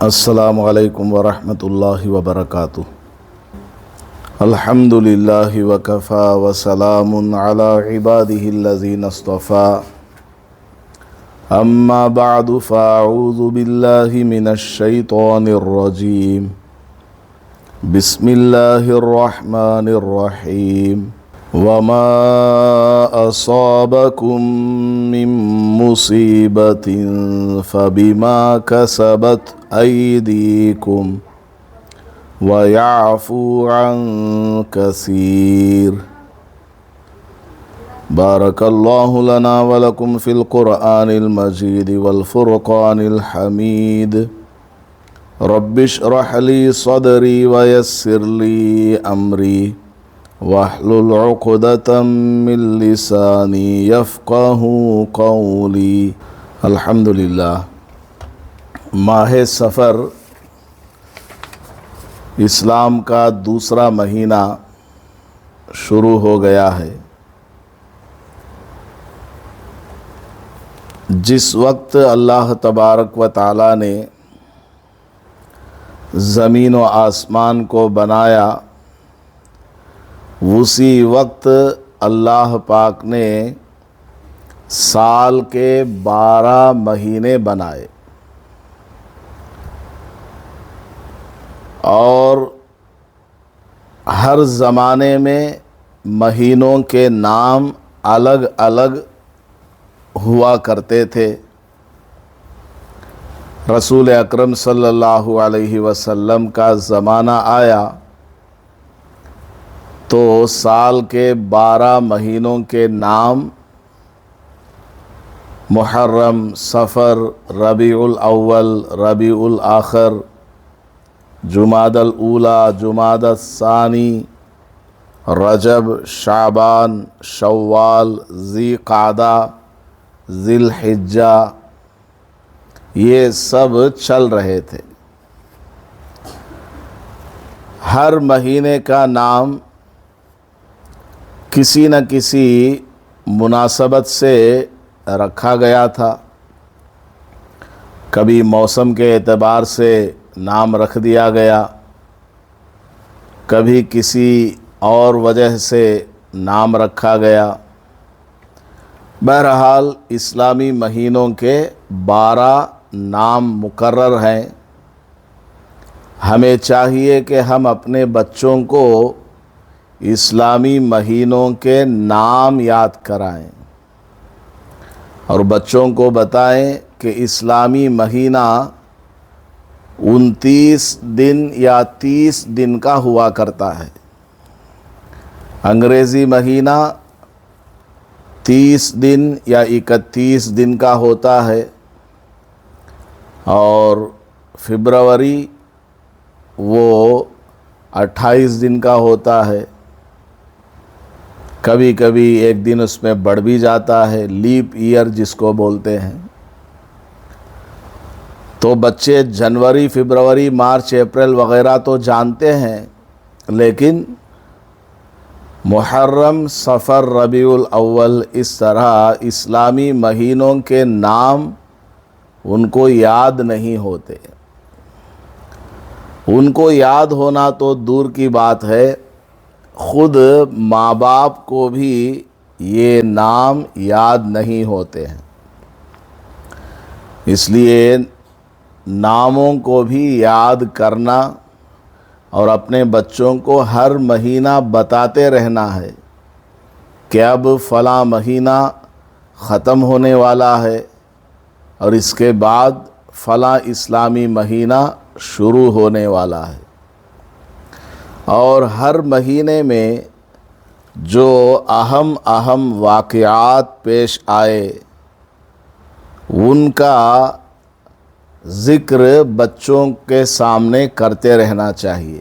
السلام علیکم ورحمۃ اللہ وبرکاتہ۔ الحمد للہ وکفا وسلام علی عبادہ الذین اصطفیٰ، اما بعد فاعوذ باللہ من الشیطان الرجیم، بسم اللہ الرحمن الرحیم۔ وما أصابكم من مصيبة فبما كسبت أيديكم ويعفو عن كثير۔ بارك الله لنا ولكم في القرآن المجيد والفرقان الحميد۔ رب اشرح لي صدري ويسر لي أمري واحلل عقدة من لساني يفقهوا قولي۔ الحمدللہ، ماہ سفر اسلام کا دوسرا مہینہ شروع ہو گیا ہے۔ جس وقت اللہ تبارک و تعالی نے زمین و آسمان کو بنایا، اسی وقت اللہ پاک نے سال کے 12 مہینے بنائے، اور ہر زمانے میں مہینوں کے نام الگ الگ ہوا کرتے تھے۔ رسول اکرم صلی اللہ علیہ وسلم کا زمانہ آیا تو سال کے 12 مہینوں کے نام محرم، صفر، ربیع الاول، ربیع الاخر، جمادی الاولی، جمادی الثانی، رجب، شعبان، شوال، ذی قعدہ، ذی الحجہ، یہ سب چل رہے تھے۔ ہر مہینے کا نام کسی نہ کسی مناسبت سے رکھا گیا تھا۔ کبھی موسم کے اعتبار سے نام رکھ دیا گیا، کبھی کسی اور وجہ سے نام رکھا گیا۔ بہرحال اسلامی مہینوں کے 12 نام مقرر ہیں۔ ہمیں چاہیے کہ ہم اپنے بچوں کو اسلامی مہینوں کے نام یاد کرائیں، اور بچوں کو بتائیں کہ اسلامی مہینہ 29 دن یا 30 دن کا ہوا کرتا ہے۔ انگریزی مہینہ 30 دن یا 31 دن کا ہوتا ہے، اور فبروری وہ 28 دن کا ہوتا ہے۔ کبھی کبھی ایک دن اس میں بڑھ بھی جاتا ہے، لیپ ایئر جس کو بولتے ہیں۔ تو بچے جنوری، فبروری، مارچ، اپریل وغیرہ تو جانتے ہیں، لیکن محرم، صفر، ربیع الاول، اس طرح اسلامی مہینوں کے نام ان کو یاد نہیں ہوتے۔ ان کو یاد ہونا تو دور کی بات ہے، خود ماں باپ کو بھی یہ نام یاد نہیں ہوتے ہیں۔ اس لیے ناموں کو بھی یاد کرنا اور اپنے بچوں کو ہر مہینہ بتاتے رہنا ہے کہ اب فلاں مہینہ ختم ہونے والا ہے، اور اس کے بعد فلاں اسلامی مہینہ شروع ہونے والا ہے۔ اور ہر مہینے میں جو اہم واقعات پیش آئے ان کا ذکر بچوں کے سامنے کرتے رہنا چاہیے۔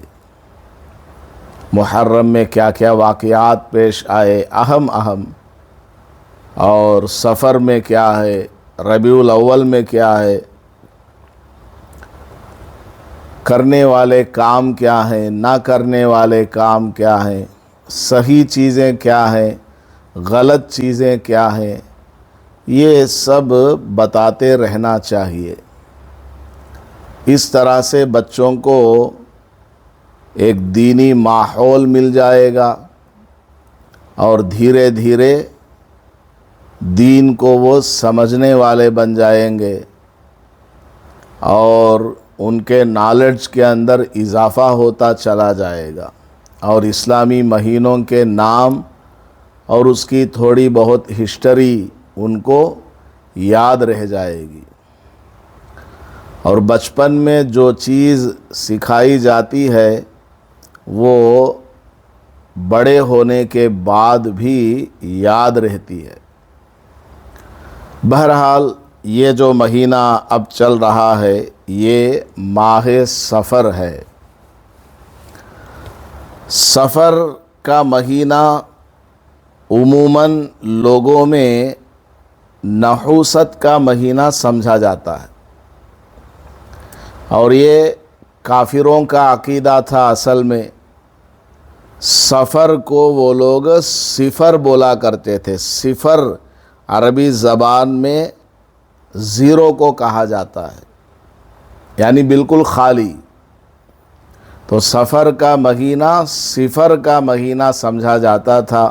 محرم میں کیا کیا واقعات پیش آئے اہم، اور صفر میں کیا ہے، ربیع الاول میں کیا ہے، کرنے والے کام کیا ہیں، نہ کرنے والے کام کیا ہیں، صحیح چیزیں کیا ہیں، غلط چیزیں کیا ہیں، یہ سب بتاتے رہنا چاہیے۔ اس طرح سے بچوں کو ایک دینی ماحول مل جائے گا اور دھیرے دھیرے دین کو وہ سمجھنے والے بن جائیں گے اور ان کے نالج کے اندر اضافہ ہوتا چلا جائے گا اور اسلامی مہینوں کے نام اور اس کی تھوڑی بہت ہسٹری ان کو یاد رہ جائے گی۔ اور بچپن میں جو چیز سکھائی جاتی ہے وہ بڑے ہونے کے بعد بھی یاد رہتی ہے۔ بہرحال یہ جو مہینہ اب چل رہا ہے یہ ماہ صفر ہے۔ صفر کا مہینہ عموماً لوگوں میں نحوست کا مہینہ سمجھا جاتا ہے، اور یہ کافروں کا عقیدہ تھا۔ اصل میں صفر کو وہ لوگ صفر بولا کرتے تھے۔ صفر عربی زبان میں زیرو کو کہا جاتا ہے، یعنی بالکل خالی۔ تو صفر کا مہینہ صفر کا مہینہ سمجھا جاتا تھا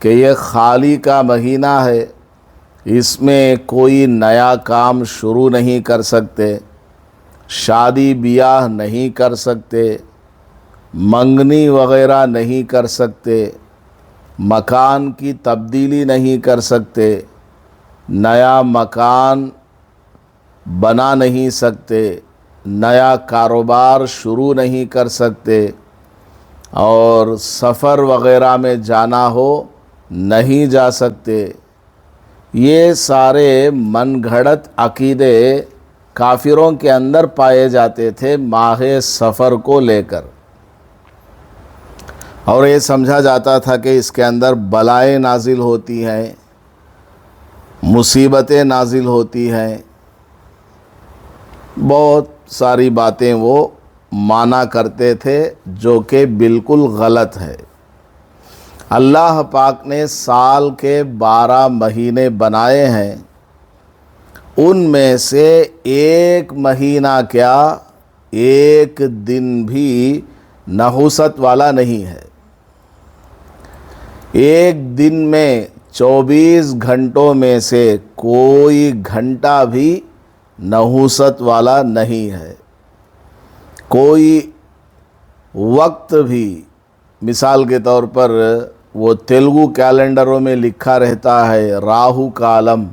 کہ یہ خالی کا مہینہ ہے، اس میں کوئی نیا کام شروع نہیں کر سکتے، شادی بیاہ نہیں کر سکتے، منگنی وغیرہ نہیں کر سکتے، مکان کی تبدیلی نہیں کر سکتے، نیا مکان بنا نہیں سکتے، نیا کاروبار شروع نہیں کر سکتے، اور سفر وغیرہ میں جانا ہو نہیں جا سکتے۔ یہ سارے من گھڑت عقیدے کافروں کے اندر پائے جاتے تھے ماہ صفر کو لے کر، اور یہ سمجھا جاتا تھا کہ اس کے اندر بلائیں نازل ہوتی ہیں، مصیبتیں نازل ہوتی ہیں، بہت ساری باتیں وہ مانا کرتے تھے جو کہ بالکل غلط ہے۔ اللہ پاک نے سال کے 12 مہینے بنائے ہیں، ان میں سے ایک مہینہ کیا ایک دن بھی نحوست والا نہیں ہے۔ ایک دن میں 24 گھنٹوں میں سے کوئی گھنٹہ بھی نحوست والا نہیں ہے۔ کوئی وقت بھی، مثال کے طور پر وہ تیلگو کیلنڈروں میں لکھا رہتا ہے راہو کالم،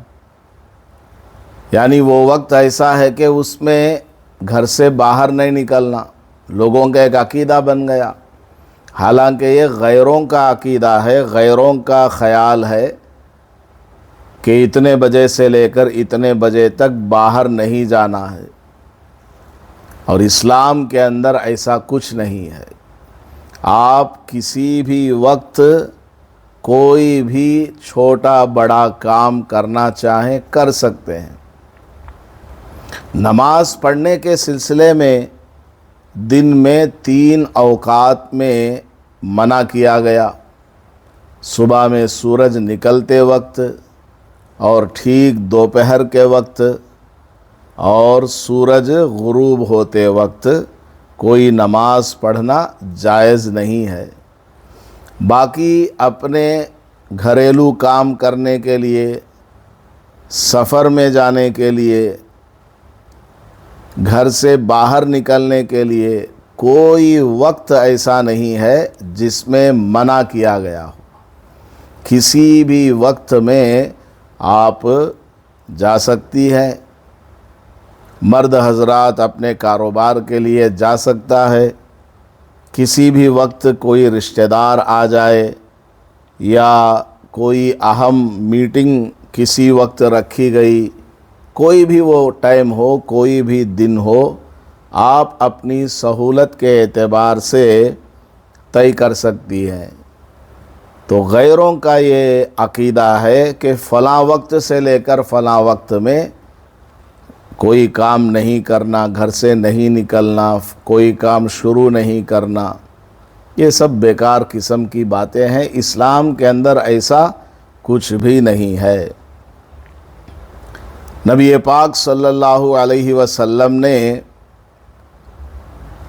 یعنی وہ وقت ایسا ہے کہ اس میں گھر سے باہر نہیں نکلنا، لوگوں کا ایک عقیدہ بن گیا۔ حالانکہ یہ غیروں کا عقیدہ ہے، غیروں کا خیال ہے کہ اتنے بجے سے لے کر اتنے بجے تک باہر نہیں جانا ہے، اور اسلام کے اندر ایسا کچھ نہیں ہے۔ آپ کسی بھی وقت کوئی بھی چھوٹا بڑا کام کرنا چاہیں کر سکتے ہیں۔ نماز پڑھنے کے سلسلے میں دن میں 3 اوقات میں منع کیا گیا، صبح میں سورج نکلتے وقت اور ٹھیک دوپہر کے وقت اور سورج غروب ہوتے وقت کوئی نماز پڑھنا جائز نہیں ہے۔ باقی اپنے گھریلو کام کرنے کے لیے، سفر میں جانے کے لیے، گھر سے باہر نکلنے کے لیے کوئی وقت ایسا نہیں ہے جس میں منع کیا گیا ہو۔ کسی بھی وقت میں آپ جا سکتی ہیں۔ مرد حضرات اپنے کاروبار کے لیے جا سکتا ہے، کسی بھی وقت کوئی رشتہ دار آ جائے یا کوئی اہم میٹنگ کسی وقت رکھی گئی، کوئی بھی وہ ٹائم ہو، کوئی بھی دن ہو، آپ اپنی سہولت کے اعتبار سے طے کر سکتی ہیں۔ تو غیروں کا یہ عقیدہ ہے کہ فلاں وقت سے لے کر فلاں وقت میں کوئی کام نہیں کرنا، گھر سے نہیں نکلنا، کوئی کام شروع نہیں کرنا، یہ سب بیکار قسم کی باتیں ہیں۔ اسلام کے اندر ایسا کچھ بھی نہیں ہے۔ نبی پاک صلی اللہ علیہ وسلم نے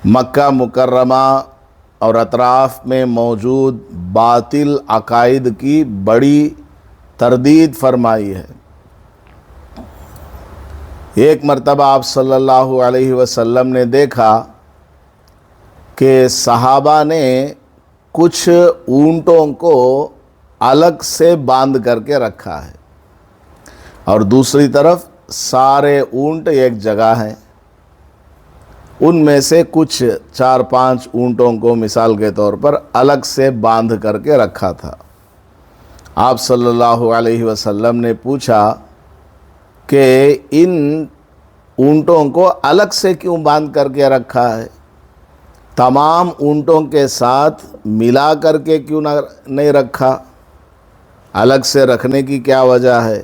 مکہ مکرمہ اور اطراف میں موجود باطل عقائد کی بڑی تردید فرمائی ہے۔ ایک مرتبہ آپ صلی اللہ علیہ وسلم نے دیکھا کہ صحابہ نے کچھ اونٹوں کو الگ سے باندھ کر کے رکھا ہے اور دوسری طرف سارے اونٹ ایک جگہ ہیں۔ ان میں سے کچھ 4-5 اونٹوں کو مثال کے طور پر الگ سے باندھ کر کے رکھا تھا۔ آپ صلی اللہ علیہ وسلم نے پوچھا کہ ان اونٹوں کو الگ سے کیوں باندھ کر کے رکھا ہے؟ تمام اونٹوں کے ساتھ ملا کر کے کیوں نہیں رکھا؟ الگ سے رکھنے کی کیا وجہ ہے؟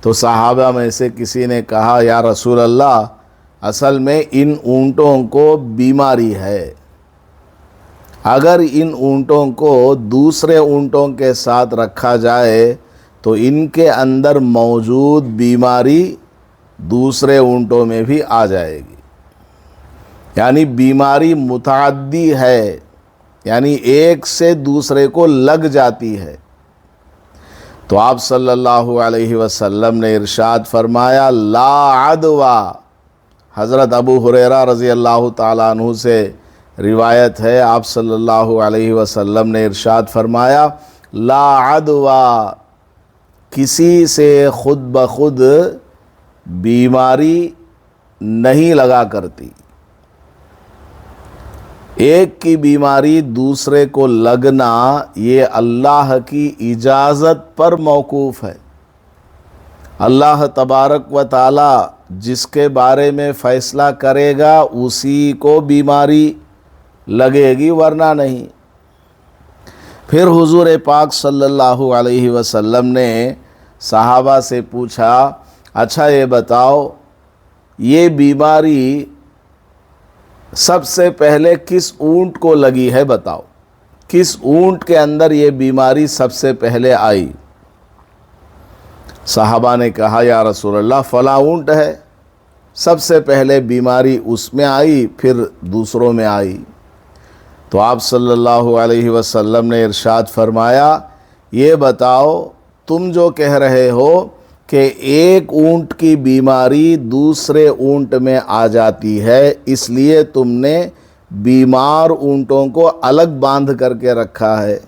تو صحابہ میں سے کسی نے کہا، یا رسول اللہ، اصل میں ان اونٹوں کو بیماری ہے، اگر ان اونٹوں کو دوسرے اونٹوں کے ساتھ رکھا جائے تو ان کے اندر موجود بیماری دوسرے اونٹوں میں بھی آ جائے گی، یعنی بیماری متعدی ہے، یعنی ایک سے دوسرے کو لگ جاتی ہے۔ تو آپ صلی اللہ علیہ وسلم نے ارشاد فرمایا، لا عدوہ۔ حضرت ابو ہریرہ رضی اللہ تعالیٰ عنہ سے روایت ہے، آپ صلی اللہ علیہ وسلم نے ارشاد فرمایا، لا عدوہ، کسی سے خود بخود بیماری نہیں لگا کرتی۔ ایک کی بیماری دوسرے کو لگنا یہ اللہ کی اجازت پر موقوف ہے۔ اللہ تبارک و تعالی جس کے بارے میں فیصلہ کرے گا اسی کو بیماری لگے گی، ورنہ نہیں۔ پھر حضور پاک صلی اللہ علیہ وسلم نے صحابہ سے پوچھا، اچھا یہ بتاؤ، یہ بیماری سب سے پہلے کس اونٹ کو لگی ہے؟ بتاؤ، کس اونٹ کے اندر یہ بیماری سب سے پہلے آئی؟ صحابہ نے کہا، یا رسول اللہ، فلاں اونٹ ہے، سب سے پہلے بیماری اس میں آئی، پھر دوسروں میں آئی۔ تو آپ صلی اللہ علیہ وسلم نے ارشاد فرمایا، یہ بتاؤ، تم جو کہہ رہے ہو کہ ایک اونٹ کی بیماری دوسرے اونٹ میں آ جاتی ہے، اس لیے تم نے بیمار اونٹوں کو الگ باندھ کر کے رکھا ہے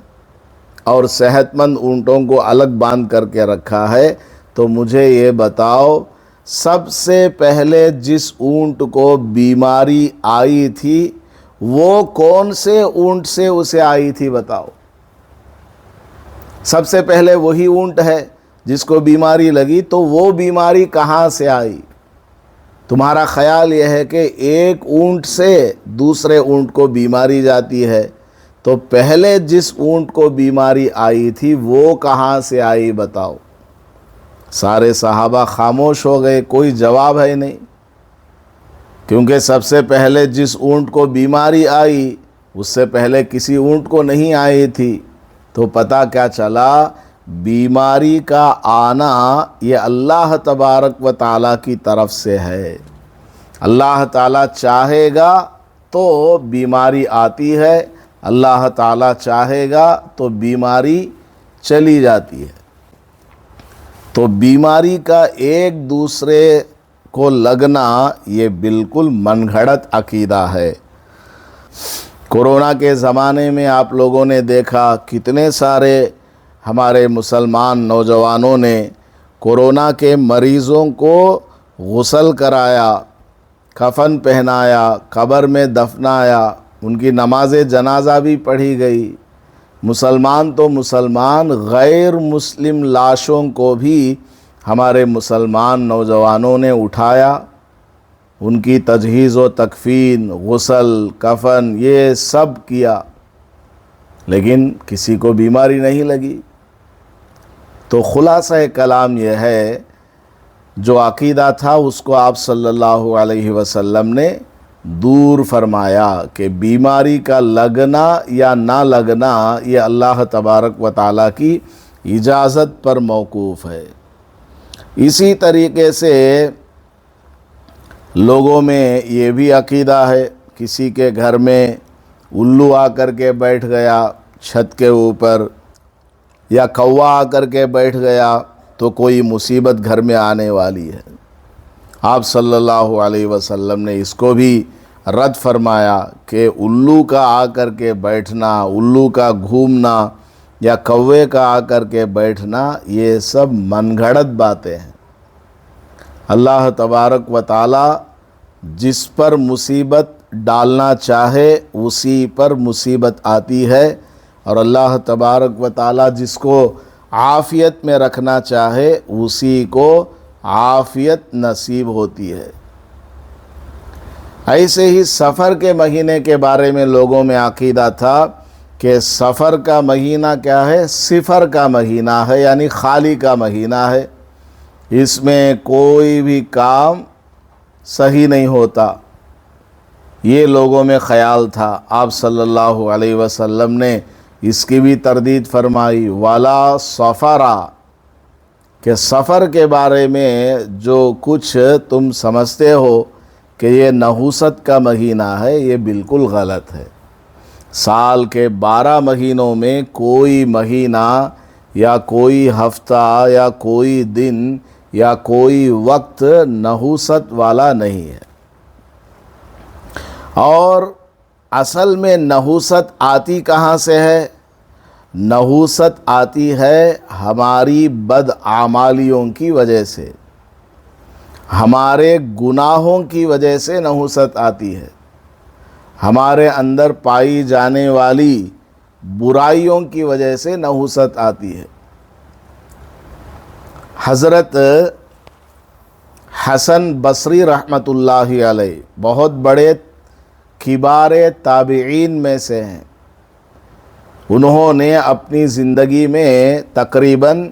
اور صحت مند اونٹوں کو الگ باندھ کر کے رکھا ہے، تو مجھے یہ بتاؤ، سب سے پہلے جس اونٹ کو بیماری آئی تھی وہ کون سے اونٹ سے اسے آئی تھی؟ بتاؤ۔ سب سے پہلے وہی اونٹ ہے جس کو بیماری لگی، تو وہ بیماری کہاں سے آئی؟ تمہارا خیال یہ ہے کہ ایک اونٹ سے دوسرے اونٹ کو بیماری جاتی ہے، تو پہلے جس اونٹ کو بیماری آئی تھی وہ کہاں سے آئی؟ بتاؤ۔ سارے صحابہ خاموش ہو گئے، کوئی جواب ہے نہیں، کیونکہ سب سے پہلے جس اونٹ کو بیماری آئی اس سے پہلے کسی اونٹ کو نہیں آئی تھی۔ تو پتہ کیا چلا؟ بیماری کا آنا یہ اللہ تبارک و تعالیٰ کی طرف سے ہے۔ اللہ تعالیٰ چاہے گا تو بیماری آتی ہے، اللہ تعالیٰ چاہے گا تو بیماری چلی جاتی ہے۔ تو بیماری کا ایک دوسرے کو لگنا یہ بالکل من گھڑت عقیدہ ہے۔ کورونا کے زمانے میں آپ لوگوں نے دیکھا کتنے سارے ہمارے مسلمان نوجوانوں نے کورونا کے مریضوں کو غسل کرایا، کفن پہنایا، قبر میں دفنایا، ان کی نماز جنازہ بھی پڑھی گئی۔ مسلمان تو مسلمان، غیر مسلم لاشوں کو بھی ہمارے مسلمان نوجوانوں نے اٹھایا، ان کی تجہیز و تکفین، غسل، کفن، یہ سب کیا، لیکن کسی کو بیماری نہیں لگی۔ تو خلاصہ کلام یہ ہے، جو عقیدہ تھا اس کو آپ صلی اللہ علیہ وسلم نے دور فرمایا کہ بیماری کا لگنا یا نہ لگنا یہ اللہ تبارک و تعالیٰ کی اجازت پر موقوف ہے۔ اسی طریقے سے لوگوں میں یہ بھی عقیدہ ہے کسی کے گھر میں الو آ کر کے بیٹھ گیا چھت کے اوپر، یا کوا آ کر کے بیٹھ گیا تو کوئی مصیبت گھر میں آنے والی ہے۔ آپ صلی اللہ علیہ وسلم نے اس کو بھی رد فرمایا کہ الو کا آ کر کے بیٹھنا، الو کا گھومنا یا کوے کا آ کر کے بیٹھنا، یہ سب من گھڑت باتیں ہیں۔ اللہ تبارک و تعالی جس پر مصیبت ڈالنا چاہے اسی پر مصیبت آتی ہے، اور اللہ تبارک و تعالی جس کو عافیت میں رکھنا چاہے اسی کو عافیت نصیب ہوتی ہے۔ ایسے ہی سفر کے مہینے کے بارے میں لوگوں میں عقیدہ تھا کہ سفر کا مہینہ کیا ہے؟ صفر کا مہینہ ہے، یعنی خالی کا مہینہ ہے، اس میں کوئی بھی کام صحیح نہیں ہوتا، یہ لوگوں میں خیال تھا۔ آپ صلی اللہ علیہ وسلم نے اس کی بھی تردید فرمائی، وَلَا سَفَرَ، کہ سفر کے بارے میں جو کچھ تم سمجھتے ہو کہ یہ نحوست کا مہینہ ہے، یہ بالکل غلط ہے۔ سال کے 12 مہینوں میں کوئی مہینہ یا کوئی ہفتہ یا کوئی دن یا کوئی وقت نحوست والا نہیں ہے۔ اور اصل میں نحوست آتی کہاں سے ہے؟ نحوست آتی ہے ہماری بدعمالیوں کی وجہ سے، ہمارے گناہوں کی وجہ سے نحوست آتی ہے، ہمارے اندر پائی جانے والی برائیوں کی وجہ سے نحوست آتی ہے۔ حضرت حسن بصری رحمۃ اللہ علیہ بہت بڑے کبار تابعین میں سے ہیں۔ انہوں نے اپنی زندگی میں تقریباً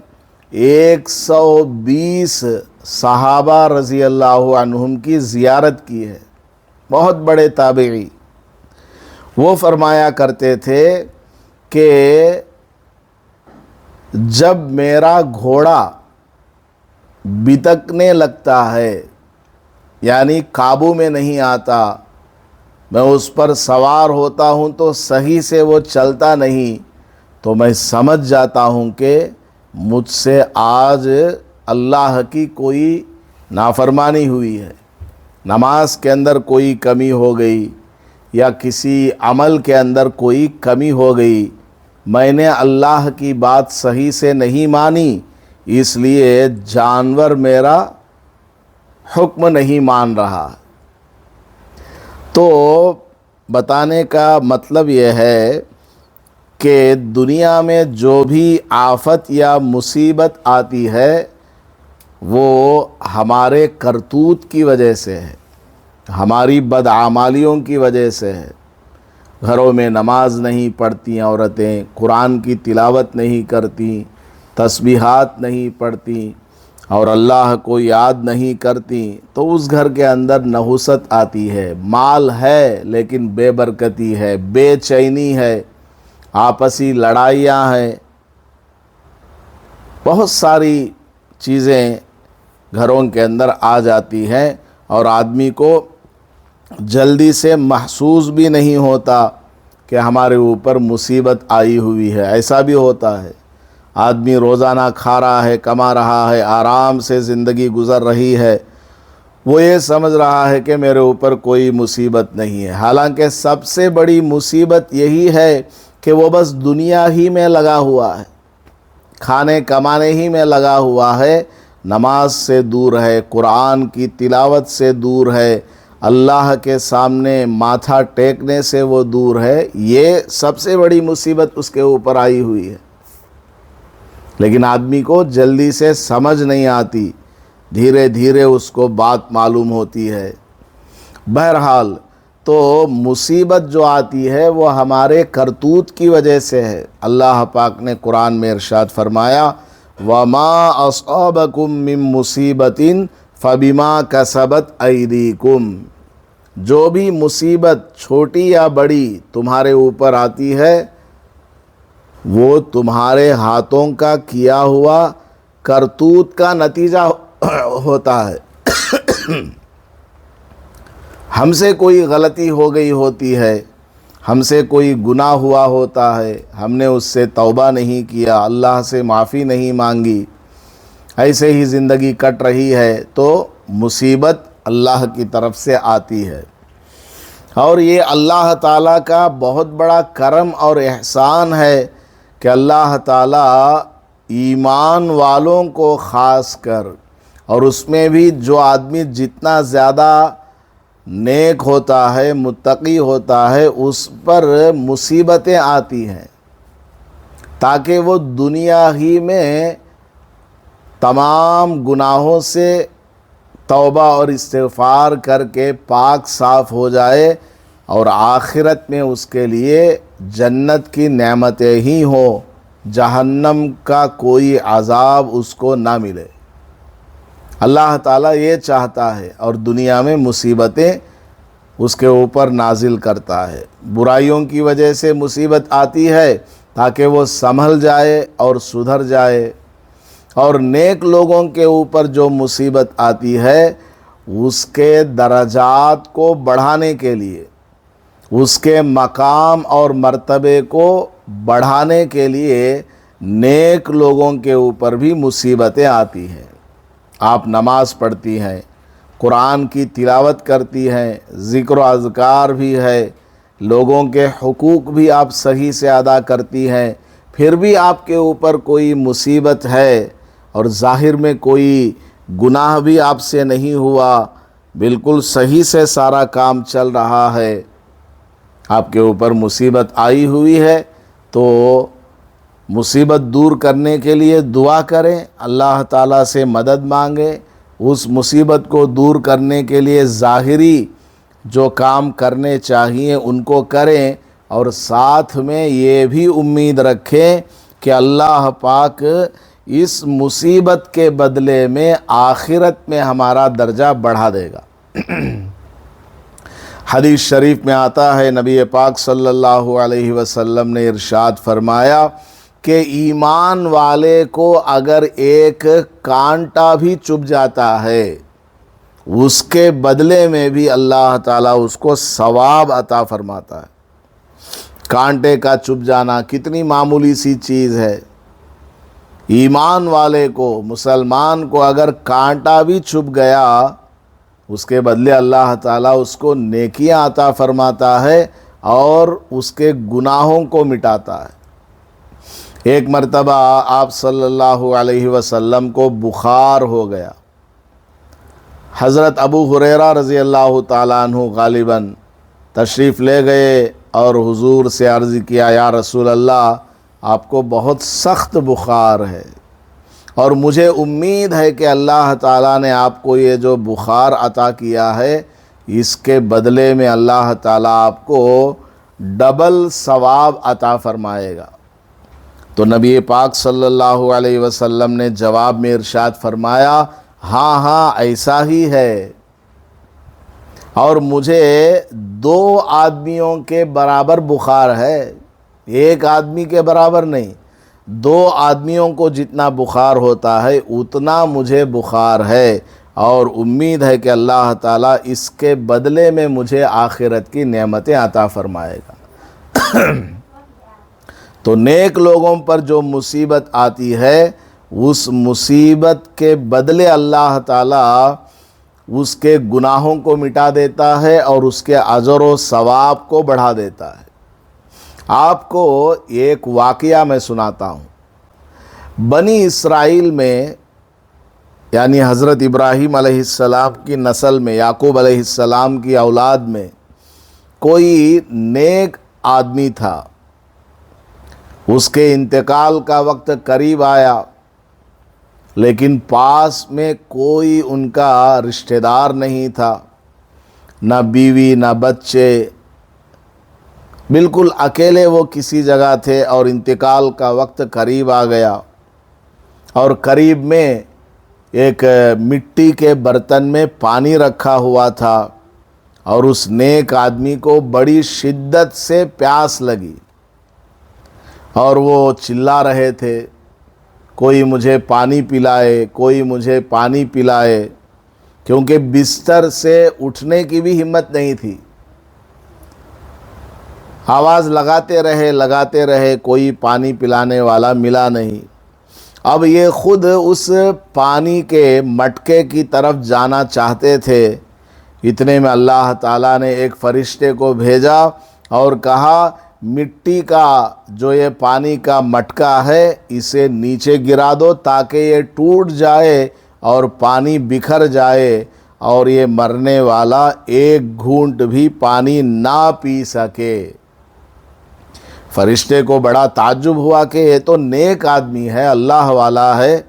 120 صحابہ رضی اللہ عنہم کی زیارت کی ہے، بہت بڑے تابعی۔ وہ فرمایا کرتے تھے کہ جب میرا گھوڑا بتکنے لگتا ہے، یعنی قابو میں نہیں آتا، میں اس پر سوار ہوتا ہوں تو صحیح سے وہ چلتا نہیں، تو میں سمجھ جاتا ہوں کہ مجھ سے آج اللہ کی کوئی نافرمانی ہوئی ہے، نماز کے اندر کوئی کمی ہو گئی یا کسی عمل کے اندر کوئی کمی ہو گئی، میں نے اللہ کی بات صحیح سے نہیں مانی، اس لیے جانور میرا حکم نہیں مان رہا۔ تو بتانے کا مطلب یہ ہے کہ دنیا میں جو بھی آفت یا مصیبت آتی ہے وہ ہمارے کرتوت کی وجہ سے ہے، ہماری بدعمالیوں کی وجہ سے ہے۔ گھروں میں نماز نہیں پڑھتی عورتیں، قرآن کی تلاوت نہیں کرتی، تسبیحات نہیں پڑھتی اور اللہ کو یاد نہیں کرتی، تو اس گھر کے اندر نحوست آتی ہے۔ مال ہے لیکن بے برکتی ہے، بے چینی ہے، آپسی لڑائیاں ہیں، بہت ساری چیزیں گھروں کے اندر آ جاتی ہیں، اور آدمی کو جلدی سے محسوس بھی نہیں ہوتا کہ ہمارے اوپر مصیبت آئی ہوئی ہے۔ ایسا بھی ہوتا ہے، آدمی روزانہ کھا رہا ہے، کما رہا ہے، آرام سے زندگی گزر رہی ہے، وہ یہ سمجھ رہا ہے کہ میرے اوپر کوئی مصیبت نہیں ہے، حالانکہ سب سے بڑی مصیبت یہی ہے کہ وہ بس دنیا ہی میں لگا ہوا ہے، کھانے کمانے ہی میں لگا ہوا ہے، نماز سے دور ہے، قرآن کی تلاوت سے دور ہے، اللہ کے سامنے ماتھا ٹیکنے سے وہ دور ہے۔ یہ سب سے بڑی مصیبت اس کے اوپر آئی ہوئی ہے، لیکن آدمی کو جلدی سے سمجھ نہیں آتی، دھیرے دھیرے اس کو بات معلوم ہوتی ہے۔ بہرحال تو مصیبت جو آتی ہے وہ ہمارے کرتوت کی وجہ سے ہے۔ اللہ پاک نے قرآن میں ارشاد فرمایا، وَمَا أَصَابَكُم مِّن مُّصِيبَةٍ فَبِمَا كَسَبَتْ أَيْدِيكُمْ، جو بھی مصیبت چھوٹی یا بڑی تمہارے اوپر آتی ہے وہ تمہارے ہاتھوں کا کیا ہوا کرتوت کا نتیجہ ہوتا ہے۔ ہم سے کوئی غلطی ہو گئی ہوتی ہے، ہم سے کوئی گناہ ہوا ہوتا ہے، ہم نے اس سے توبہ نہیں کیا، اللہ سے معافی نہیں مانگی، ایسے ہی زندگی کٹ رہی ہے، تو مصیبت اللہ کی طرف سے آتی ہے۔ اور یہ اللہ تعالیٰ کا بہت بڑا کرم اور احسان ہے کہ اللہ تعالیٰ ایمان والوں کو خاص کر، اور اس میں بھی جو آدمی جتنا زیادہ نیک ہوتا ہے، متقی ہوتا ہے، اس پر مصیبتیں آتی ہیں تاکہ وہ دنیا ہی میں تمام گناہوں سے توبہ اور استغفار کر کے پاک صاف ہو جائے، اور آخرت میں اس کے لیے جنت کی نعمتیں ہی ہوں، جہنم کا کوئی عذاب اس کو نہ ملے۔ اللہ تعالیٰ یہ چاہتا ہے، اور دنیا میں مصیبتیں اس کے اوپر نازل کرتا ہے۔ برائیوں کی وجہ سے مصیبت آتی ہے تاکہ وہ سنبھل جائے اور سدھر جائے، اور نیک لوگوں کے اوپر جو مصیبت آتی ہے اس کے درجات کو بڑھانے کے لیے، اس کے مقام اور مرتبے کو بڑھانے کے لیے نیک لوگوں کے اوپر بھی مصیبتیں آتی ہیں۔ آپ نماز پڑھتی ہیں، قرآن کی تلاوت کرتی ہیں، ذکر و اذکار بھی ہے، لوگوں کے حقوق بھی آپ صحیح سے ادا کرتی ہیں، پھر بھی آپ کے اوپر کوئی مصیبت ہے اور ظاہر میں کوئی گناہ بھی آپ سے نہیں ہوا، بالکل صحیح سے سارا کام چل رہا ہے، آپ کے اوپر مصیبت آئی ہوئی ہے، تو مصیبت دور کرنے کے لیے دعا کریں، اللہ تعالیٰ سے مدد مانگیں، اس مصیبت کو دور کرنے کے لیے ظاہری جو کام کرنے چاہیے ان کو کریں، اور ساتھ میں یہ بھی امید رکھیں کہ اللہ پاک اس مصیبت کے بدلے میں آخرت میں ہمارا درجہ بڑھا دے گا۔ حدیث شریف میں آتا ہے، نبی پاک صلی اللہ علیہ وسلم نے ارشاد فرمایا کہ ایمان والے کو اگر ایک کانٹا بھی چبھ جاتا ہے، اس کے بدلے میں بھی اللہ تعالیٰ اس کو ثواب عطا فرماتا ہے۔ کانٹے کا چبھ جانا کتنی معمولی سی چیز ہے، ایمان والے کو، مسلمان کو اگر کانٹا بھی چبھ گیا، اس کے بدلے اللہ تعالیٰ اس کو نیکیاں عطا فرماتا ہے اور اس کے گناہوں کو مٹاتا ہے۔ ایک مرتبہ آپ صلی اللہ علیہ وسلم کو بخار ہو گیا، حضرت ابو ہریرہ رضی اللہ تعالیٰ عنہ غالباً تشریف لے گئے اور حضور سے عرض کیا، یا رسول اللہ، آپ کو بہت سخت بخار ہے، اور مجھے امید ہے کہ اللہ تعالیٰ نے آپ کو یہ جو بخار عطا کیا ہے، اس کے بدلے میں اللہ تعالیٰ آپ کو ڈبل ثواب عطا فرمائے گا۔ تو نبی پاک صلی اللہ علیہ وسلم نے جواب میں ارشاد فرمایا، ہاں ہاں ایسا ہی ہے، اور مجھے 2 آدمیوں کے برابر بخار ہے، ایک آدمی کے برابر نہیں، 2 آدمیوں کو جتنا بخار ہوتا ہے اتنا مجھے بخار ہے، اور امید ہے کہ اللہ تعالیٰ اس کے بدلے میں مجھے آخرت کی نعمتیں عطا فرمائے گا۔ تو نیک لوگوں پر جو مصیبت آتی ہے، اس مصیبت کے بدلے اللہ تعالیٰ اس کے گناہوں کو مٹا دیتا ہے اور اس کے اجر و ثواب کو بڑھا دیتا ہے۔ آپ کو ایک واقعہ میں سناتا ہوں۔ بنی اسرائیل میں، یعنی حضرت ابراہیم علیہ السلام کی نسل میں، یعقوب علیہ السلام کی اولاد میں کوئی نیک آدمی تھا، اس کے انتقال کا وقت قریب آیا، لیکن پاس میں کوئی ان کا رشتہ دار نہیں تھا، نہ بیوی نہ بچے، بالکل اکیلے وہ کسی جگہ تھے، اور انتقال کا وقت قریب آ گیا، اور قریب میں ایک مٹی کے برتن میں پانی رکھا ہوا تھا، اور اس نیک آدمی کو بڑی شدت سے پیاس لگی، اور وہ چلا رہے تھے، کوئی مجھے پانی پلائے، کوئی مجھے پانی پلائے۔ کیونکہ بستر سے اٹھنے کی بھی ہمت نہیں تھی. آواز لگاتے رہے, کوئی پانی پلانے والا ملا نہیں. اب یہ خود اس پانی کے مٹکے کی طرف جانا چاہتے تھے. اتنے میں اللہ تعالیٰ نے ایک فرشتے کو بھیجا اور کہا مٹی کا جو یہ پانی کا مٹکا ہے اسے نیچے گرا دو تاکہ یہ ٹوٹ جائے اور پانی بکھر جائے اور یہ مرنے والا ایک گھونٹ بھی پانی نہ پی سکے. فرشتے کو بڑا تعجب ہوا کہ یہ تو نیک آدمی ہے, اللہ والا ہے,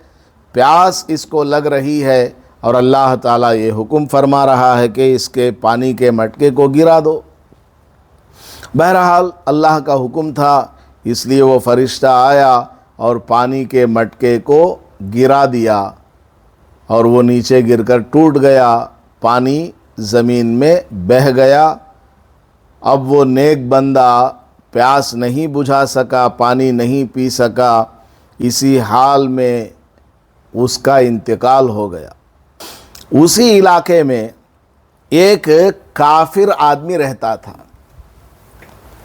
پیاس اس کو لگ رہی ہے اور اللہ تعالیٰ یہ حکم فرما رہا ہے کہ اس کے پانی کے مٹکے کو گرا دو. بہرحال اللہ کا حکم تھا, اس لیے وہ فرشتہ آیا اور پانی کے مٹکے کو گرا دیا اور وہ نیچے گر کر ٹوٹ گیا, پانی زمین میں بہہ گیا. اب وہ نیک بندہ پیاس نہیں بجھا سکا, پانی نہیں پی سکا, اسی حال میں اس کا انتقال ہو گیا. اسی علاقے میں ایک کافر آدمی رہتا تھا,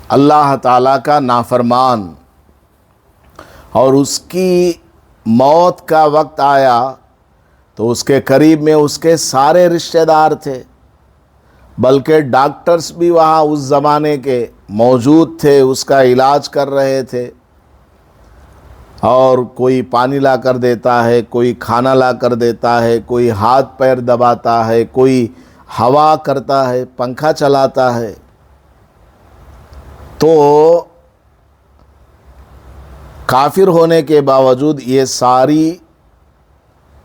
اللہ تعالیٰ کا نافرمان, اور اس کی موت کا وقت آیا تو اس کے قریب میں اس کے سارے رشتہ دار تھے, بلکہ ڈاکٹرز بھی وہاں اس زمانے کے موجود تھے, اس کا علاج کر رہے تھے. اور کوئی پانی لا کر دیتا ہے, کوئی کھانا لا کر دیتا ہے, کوئی ہاتھ پیر دباتا ہے, کوئی ہوا کرتا ہے, پنکھا چلاتا ہے. تو کافر ہونے کے باوجود یہ ساری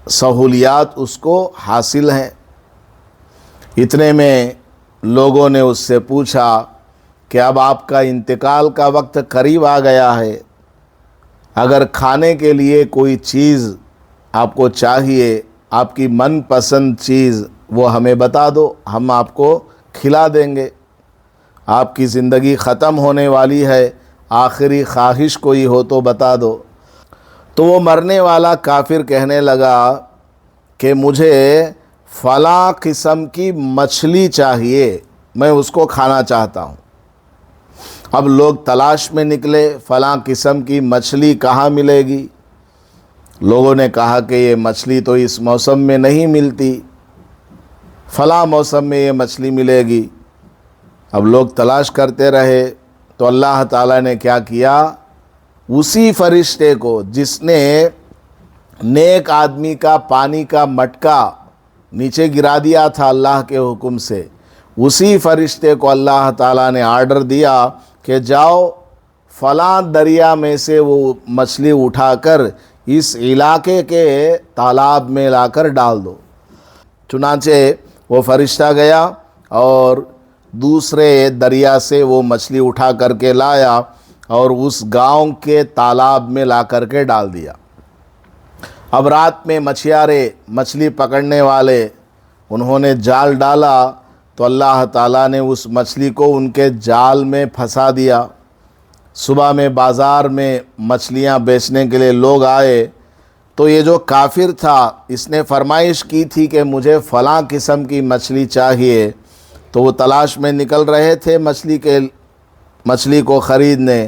سہولیات اس کو حاصل ہیں. اتنے میں لوگوں نے اس سے پوچھا کہ اب آپ کا انتقال کا وقت قریب آ گیا ہے, اگر کھانے کے لیے کوئی چیز آپ کو چاہیے, آپ کی من پسند چیز, وہ ہمیں بتا دو, ہم آپ کو کھلا دیں گے. آپ کی زندگی ختم ہونے والی ہے, آخری خواہش کوئی ہو تو بتا دو. تو وہ مرنے والا کافر کہنے لگا کہ مجھے فلاں قسم کی مچھلی چاہیے, میں اس کو کھانا چاہتا ہوں. اب لوگ تلاش میں نکلے, فلاں قسم کی مچھلی کہاں ملے گی؟ لوگوں نے کہا کہ یہ مچھلی تو اس موسم میں نہیں ملتی, فلاں موسم میں یہ مچھلی ملے گی. اب لوگ تلاش کرتے رہے تو اللہ تعالیٰ نے کیا کیا, اسی فرشتے کو جس نے نیک آدمی کا پانی کا مٹکا نیچے گرا دیا تھا اللہ کے حکم سے, اسی فرشتے کو اللہ تعالیٰ نے آرڈر دیا کہ جاؤ فلاں دریا میں سے وہ مچھلی اٹھا کر اس علاقے کے تالاب میں لا کر ڈال دو. چنانچہ وہ فرشتہ گیا اور دوسرے دریا سے وہ مچھلی اٹھا کر کے لایا اور اس گاؤں کے تالاب میں لا کر کے ڈال دیا. اب رات میں مچھیارے, مچھلی پکڑنے والے, انہوں نے جال ڈالا تو اللہ تعالیٰ نے اس مچھلی کو ان کے جال میں پھنسا دیا. صبح میں بازار میں مچھلیاں بیچنے کے لیے لوگ آئے تو یہ جو کافر تھا اس نے فرمائش کی تھی کہ مجھے فلاں قسم کی مچھلی چاہیے, تو وہ تلاش میں نکل رہے تھے مچھلی کو خریدنے,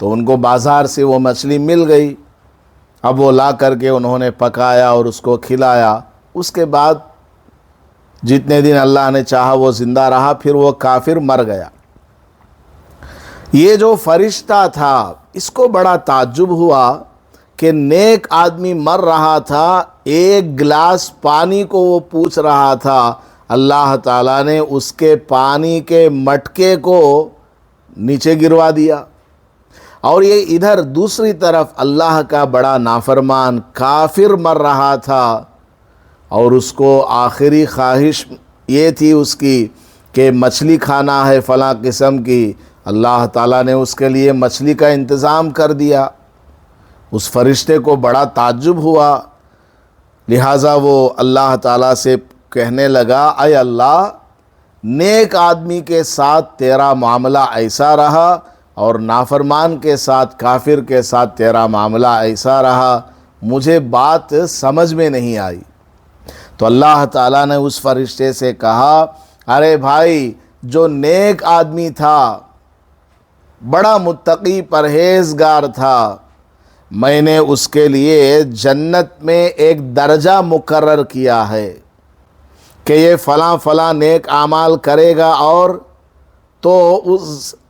تو ان کو بازار سے وہ مچھلی مل گئی. اب وہ لا کر کے انہوں نے پکایا اور اس کو کھلایا. اس کے بعد جتنے دن اللہ نے چاہا وہ زندہ رہا, پھر وہ کافر مر گیا. یہ جو فرشتہ تھا اس کو بڑا تعجب ہوا کہ نیک آدمی مر رہا تھا, ایک گلاس پانی کو وہ پوچھ رہا تھا, اللہ تعالیٰ نے اس کے پانی کے مٹکے کو نیچے گروا دیا. اور یہ ادھر دوسری طرف اللہ کا بڑا نافرمان کافر مر رہا تھا اور اس کو آخری خواہش یہ تھی اس کی کہ مچھلی کھانا ہے فلاں قسم کی. اللہ تعالیٰ نے اس کے لیے مچھلی کا انتظام کر دیا. اس فرشتے کو بڑا تعجب ہوا, لہٰذا وہ اللہ تعالیٰ سے کہنے لگا, اے اللہ, نیک آدمی کے ساتھ تیرا معاملہ ایسا رہا اور نافرمان کے ساتھ, کافر کے ساتھ تیرا معاملہ ایسا رہا, مجھے بات سمجھ میں نہیں آئی. تو اللہ تعالیٰ نے اس فرشتے سے کہا، ارے بھائی، جو نیک آدمی تھا، بڑا متقی پرہیزگار تھا، میں نے اس کے لیے جنت میں ایک درجہ مقرر کیا ہے کہ یہ فلاں فلاں نیک اعمال کرے گا، اور تو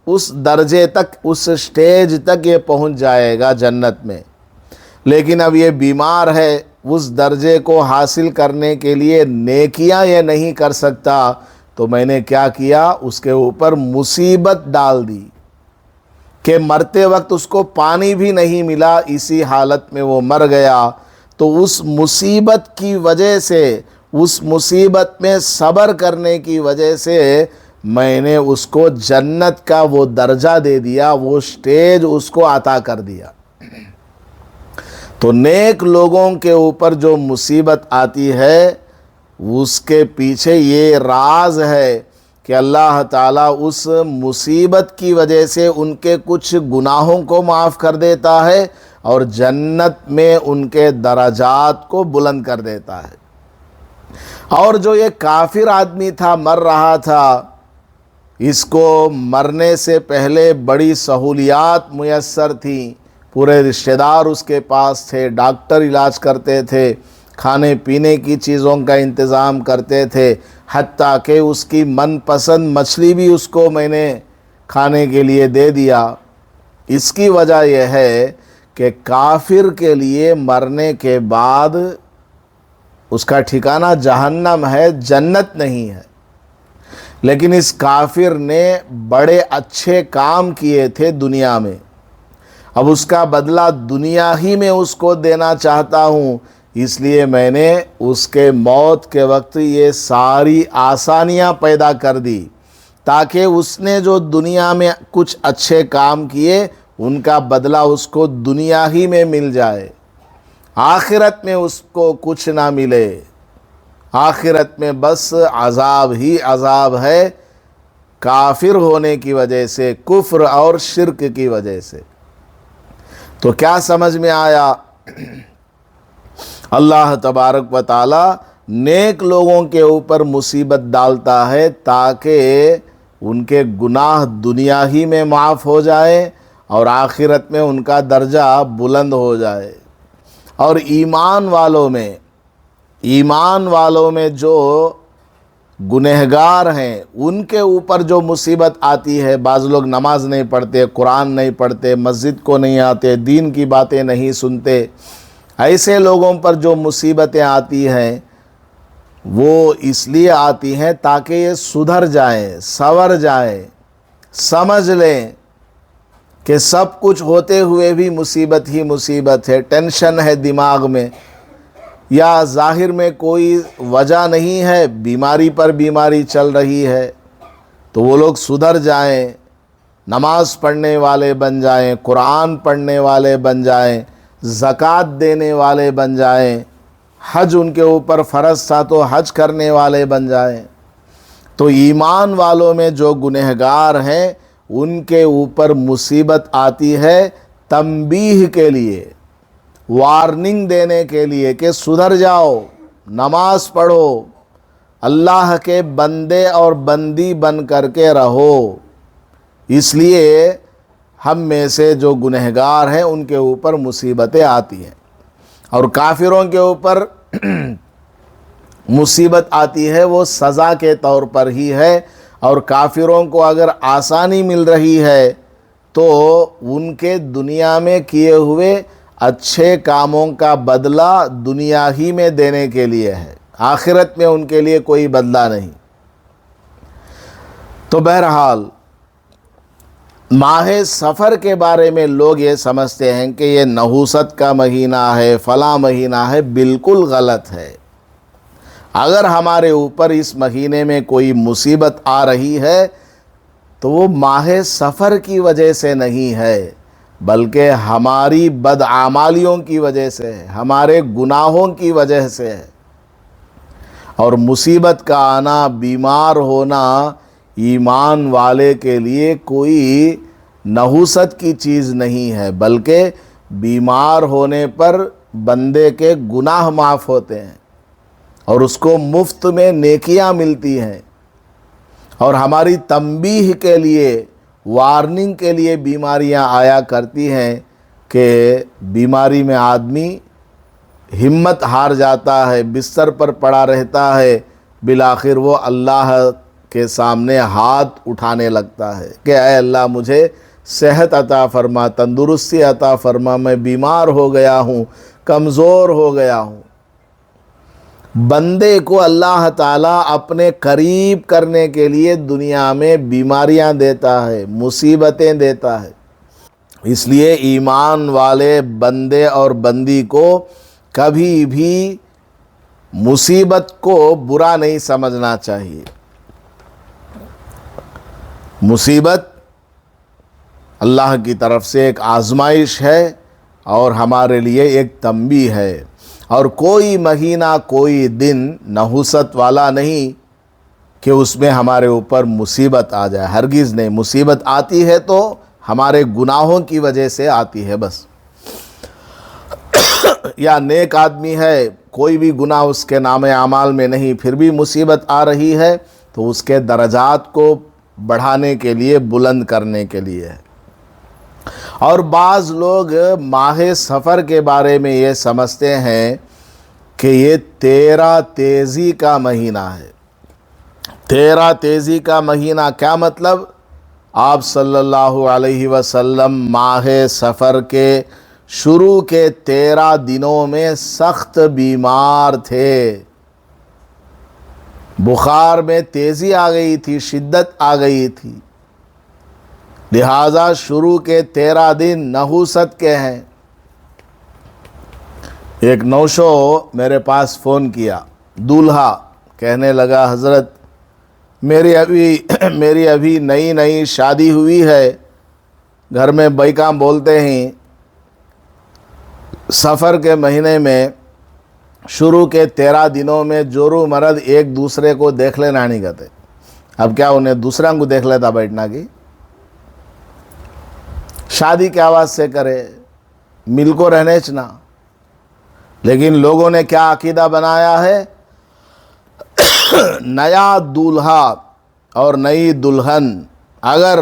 اس درجے تک، اس سٹیج تک یہ پہنچ جائے گا جنت میں۔ لیکن اب یہ بیمار ہے، اس درجے کو حاصل کرنے کے لیے نیکیاں یہ نہیں کر سکتا، تو میں نے کیا کیا، اس کے اوپر مصیبت ڈال دی کہ مرتے وقت اس کو پانی بھی نہیں ملا، اسی حالت میں وہ مر گیا۔ تو اس مصیبت کی وجہ سے، اس مصیبت میں صبر کرنے کی وجہ سے میں نے اس کو جنت کا وہ درجہ دے دیا، وہ سٹیج اس کو عطا کر دیا۔ تو نیک لوگوں کے اوپر جو مصیبت آتی ہے، اس کے پیچھے یہ راز ہے کہ اللہ تعالیٰ اس مصیبت کی وجہ سے ان کے کچھ گناہوں کو معاف کر دیتا ہے، اور جنت میں ان کے درجات کو بلند کر دیتا ہے۔ اور جو یہ کافر آدمی تھا، مر رہا تھا، اس کو مرنے سے پہلے بڑی سہولیات میسر تھیں، پورے رشتہ دار اس کے پاس تھے، ڈاکٹر علاج کرتے تھے، کھانے پینے کی چیزوں کا انتظام کرتے تھے، حتیٰ کہ اس کی من پسند مچھلی بھی اس کو میں نے کھانے کے لیے دے دیا۔ اس کی وجہ یہ ہے کہ کافر کے لیے مرنے کے بعد اس کا ٹھکانہ جہنم ہے، جنت نہیں ہے۔ لیکن اس کافر نے بڑے اچھے کام کیے تھے دنیا میں، اب اس کا بدلہ دنیا ہی میں اس کو دینا چاہتا ہوں، اس لیے میں نے اس کے موت کے وقت یہ ساری آسانیاں پیدا کر دی، تاکہ اس نے جو دنیا میں کچھ اچھے کام کیے، ان کا بدلہ اس کو دنیا ہی میں مل جائے، آخرت میں اس کو کچھ نہ ملے۔ آخرت میں بس عذاب ہی عذاب ہے، کافر ہونے کی وجہ سے، کفر اور شرک کی وجہ سے۔ تو کیا سمجھ میں آیا؟ اللہ تبارک و تعالی نیک لوگوں کے اوپر مصیبت ڈالتا ہے تاکہ ان کے گناہ دنیا ہی میں معاف ہو جائے اور آخرت میں ان کا درجہ بلند ہو جائے۔ اور ایمان والوں میں جو گنہگار ہیں، ان کے اوپر جو مصیبت آتی ہے، بعض لوگ نماز نہیں پڑھتے، قرآن نہیں پڑھتے، مسجد کو نہیں آتے، دین کی باتیں نہیں سنتے، ایسے لوگوں پر جو مصیبتیں آتی ہیں وہ اس لیے آتی ہیں تاکہ یہ سدھر جائیں، سنور جائیں، سمجھ لیں کہ سب کچھ ہوتے ہوئے بھی مصیبت ہی مصیبت ہے، ٹینشن ہے دماغ میں، یا ظاہر میں کوئی وجہ نہیں ہے، بیماری پر بیماری چل رہی ہے، تو وہ لوگ سدھر جائیں، نماز پڑھنے والے بن جائیں، قرآن پڑھنے والے بن جائیں، زکوٰۃ دینے والے بن جائیں، حج ان کے اوپر فرض تھا تو حج کرنے والے بن جائیں۔ تو ایمان والوں میں جو گنہگار ہیں، ان کے اوپر مصیبت آتی ہے تنبیہ کے لیے، وارننگ دینے کے لیے کہ سدھر جاؤ، نماز پڑھو، اللہ کے بندے اور بندی بن کر کے رہو۔ اس لیے ہم میں سے جو گنہگار ہیں ان کے اوپر مصیبتیں آتی ہیں، اور کافروں کے اوپر مصیبت آتی ہے وہ سزا کے طور پر ہی ہے، اور کافروں کو اگر آسانی مل رہی ہے تو ان کے دنیا میں کیے ہوئے اچھے کاموں کا بدلہ دنیا ہی میں دینے کے لیے ہے، آخرت میں ان کے لیے کوئی بدلہ نہیں۔ تو بہرحال ماہ سفر کے بارے میں لوگ یہ سمجھتے ہیں کہ یہ نحوست کا مہینہ ہے، فلاں مہینہ ہے، بالکل غلط ہے۔ اگر ہمارے اوپر اس مہینے میں کوئی مصیبت آ رہی ہے تو وہ ماہ سفر کی وجہ سے نہیں ہے، بلکہ ہماری بدعمالیوں کی وجہ سے ہے، ہمارے گناہوں کی وجہ سے ہے۔ اور مصیبت کا آنا، بیمار ہونا ایمان والے کے لیے کوئی نحوست کی چیز نہیں ہے، بلکہ بیمار ہونے پر بندے کے گناہ معاف ہوتے ہیں، اور اس کو مفت میں نیکیاں ملتی ہیں، اور ہماری تنبیہ کے لیے، وارننگ کے لیے بیماریاں آیا کرتی ہیں کہ بیماری میں آدمی ہمت ہار جاتا ہے، بستر پر پڑا رہتا ہے، بالآخر وہ اللہ کے سامنے ہاتھ اٹھانے لگتا ہے کہ اے اللہ مجھے صحت عطا فرما، تندرستی عطا فرما، میں بیمار ہو گیا ہوں، کمزور ہو گیا ہوں۔ بندے کو اللہ تعالیٰ اپنے قریب کرنے کے لیے دنیا میں بیماریاں دیتا ہے، مصیبتیں دیتا ہے۔ اس لیے ایمان والے بندے اور بندی کو کبھی بھی مصیبت کو برا نہیں سمجھنا چاہیے۔ مصیبت اللہ کی طرف سے ایک آزمائش ہے اور ہمارے لیے ایک تنبیہ ہے، اور کوئی مہینہ، کوئی دن نحوست والا نہیں کہ اس میں ہمارے اوپر مصیبت آ جائے، ہرگز نہیں۔ مصیبت آتی ہے تو ہمارے گناہوں کی وجہ سے آتی ہے بس، یا نیک آدمی ہے، کوئی بھی گناہ اس کے نام اعمال میں نہیں، پھر بھی مصیبت آ رہی ہے تو اس کے درجات کو بڑھانے کے لیے، بلند کرنے کے لیے ہے۔ اور بعض لوگ ماہ سفر کے بارے میں یہ سمجھتے ہیں کہ یہ 13 تیزی کا مہینہ ہے۔ 13 تیزی کا مہینہ کیا مطلب؟ آپ صلی اللہ علیہ وسلم ماہ سفر کے شروع کے 13 دنوں میں سخت بیمار تھے، بخار میں تیزی آ گئی تھی، شدت آ گئی تھی، لہذا شروع کے 13 دن نحوست کے ہیں۔ ایک نوشو میرے پاس فون کیا، دولہا، کہنے لگا حضرت میری ابھی نئی شادی ہوئی ہے، گھر میں بیکاں بولتے ہیں سفر کے مہینے میں شروع کے 13 دنوں میں جورو مرد ایک دوسرے کو دیکھ لینا نہیں کہتے۔ اب کیا انہیں دوسرا کو دیکھ لیتا بیٹھنا کی؟ شادی کے آواز سے کرے، مل کو رہنے چنا۔ لیکن لوگوں نے کیا عقیدہ بنایا ہے؟ نیا دولہا اور نئی دلہن اگر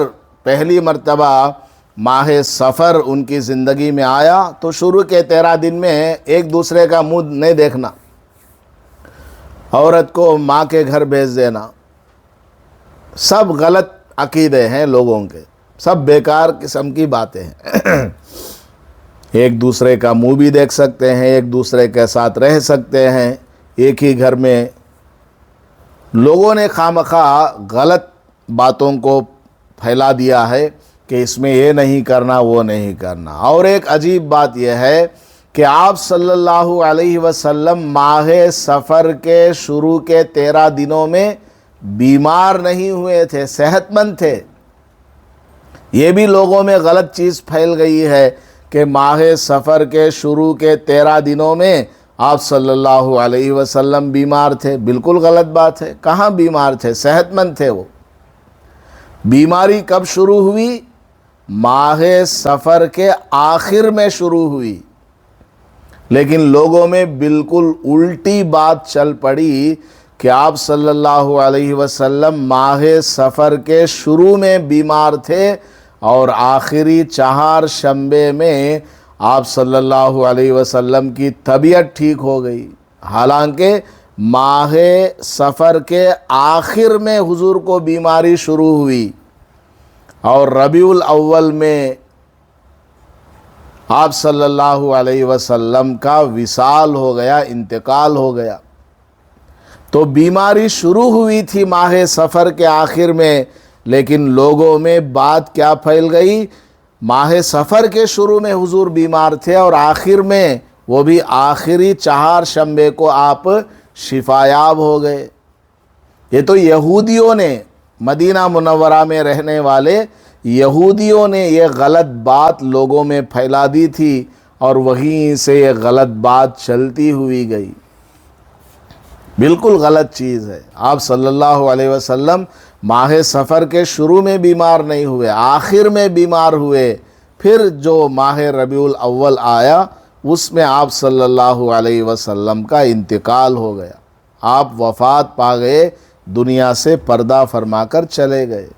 پہلی مرتبہ ماہ سفر ان کی زندگی میں آیا تو شروع کے 13 دن میں ایک دوسرے کا منہ نہیں دیکھنا، عورت کو ماں کے گھر بھیج دینا۔ سب غلط عقیدے ہیں لوگوں کے، سب بیکار قسم کی باتیں ہیں۔ ایک دوسرے کا منہ بھی دیکھ سکتے ہیں، ایک دوسرے کے ساتھ رہ سکتے ہیں ایک ہی گھر میں۔ لوگوں نے خواہ غلط باتوں کو پھیلا دیا ہے کہ اس میں یہ نہیں کرنا، وہ نہیں کرنا۔ اور ایک عجیب بات یہ ہے کہ آپ صلی اللہ علیہ وسلم ماہ سفر کے شروع کے 13 دنوں میں بیمار نہیں ہوئے تھے، صحت مند تھے۔ یہ بھی لوگوں میں غلط چیز پھیل گئی ہے کہ ماہ سفر کے شروع کے 13 دنوں میں آپ صلی اللہ علیہ وسلم بیمار تھے۔ بالکل غلط بات ہے، کہاں بیمار تھے؟ صحت مند تھے وہ۔ بیماری کب شروع ہوئی؟ ماہ سفر کے آخر میں شروع ہوئی، لیکن لوگوں میں بالکل الٹی بات چل پڑی کہ آپ صلی اللہ علیہ وسلم ماہ سفر کے شروع میں بیمار تھے اور آخری 4 شنبے میں آپ صلی اللہ علیہ وسلم کی طبیعت ٹھیک ہو گئی۔ حالانکہ ماہ سفر کے آخر میں حضور کو بیماری شروع ہوئی اور ربیع الاول میں آپ صلی اللہ علیہ وسلم کا وصال ہو گیا، انتقال ہو گیا۔ تو بیماری شروع ہوئی تھی ماہ سفر کے آخر میں، لیکن لوگوں میں بات کیا پھیل گئی؟ ماہ سفر کے شروع میں حضور بیمار تھے اور آخر میں، وہ بھی آخری 4 شنبے کو آپ شفایاب ہو گئے۔ یہ تو یہودیوں نے، مدینہ منورہ میں رہنے والے یہودیوں نے یہ غلط بات لوگوں میں پھیلا دی تھی، اور وہیں سے یہ غلط بات چلتی ہوئی گئی۔ بالکل غلط چیز ہے۔ آپ صلی اللہ علیہ وسلم ماہ سفر کے شروع میں بیمار نہیں ہوئے، آخر میں بیمار ہوئے۔ پھر جو ماہ ربیع الاول آیا اس میں آپ صلی اللہ علیہ وسلم کا انتقال ہو گیا۔ آپ وفات پا گئے، دنیا سے پردہ فرما کر چلے گئے۔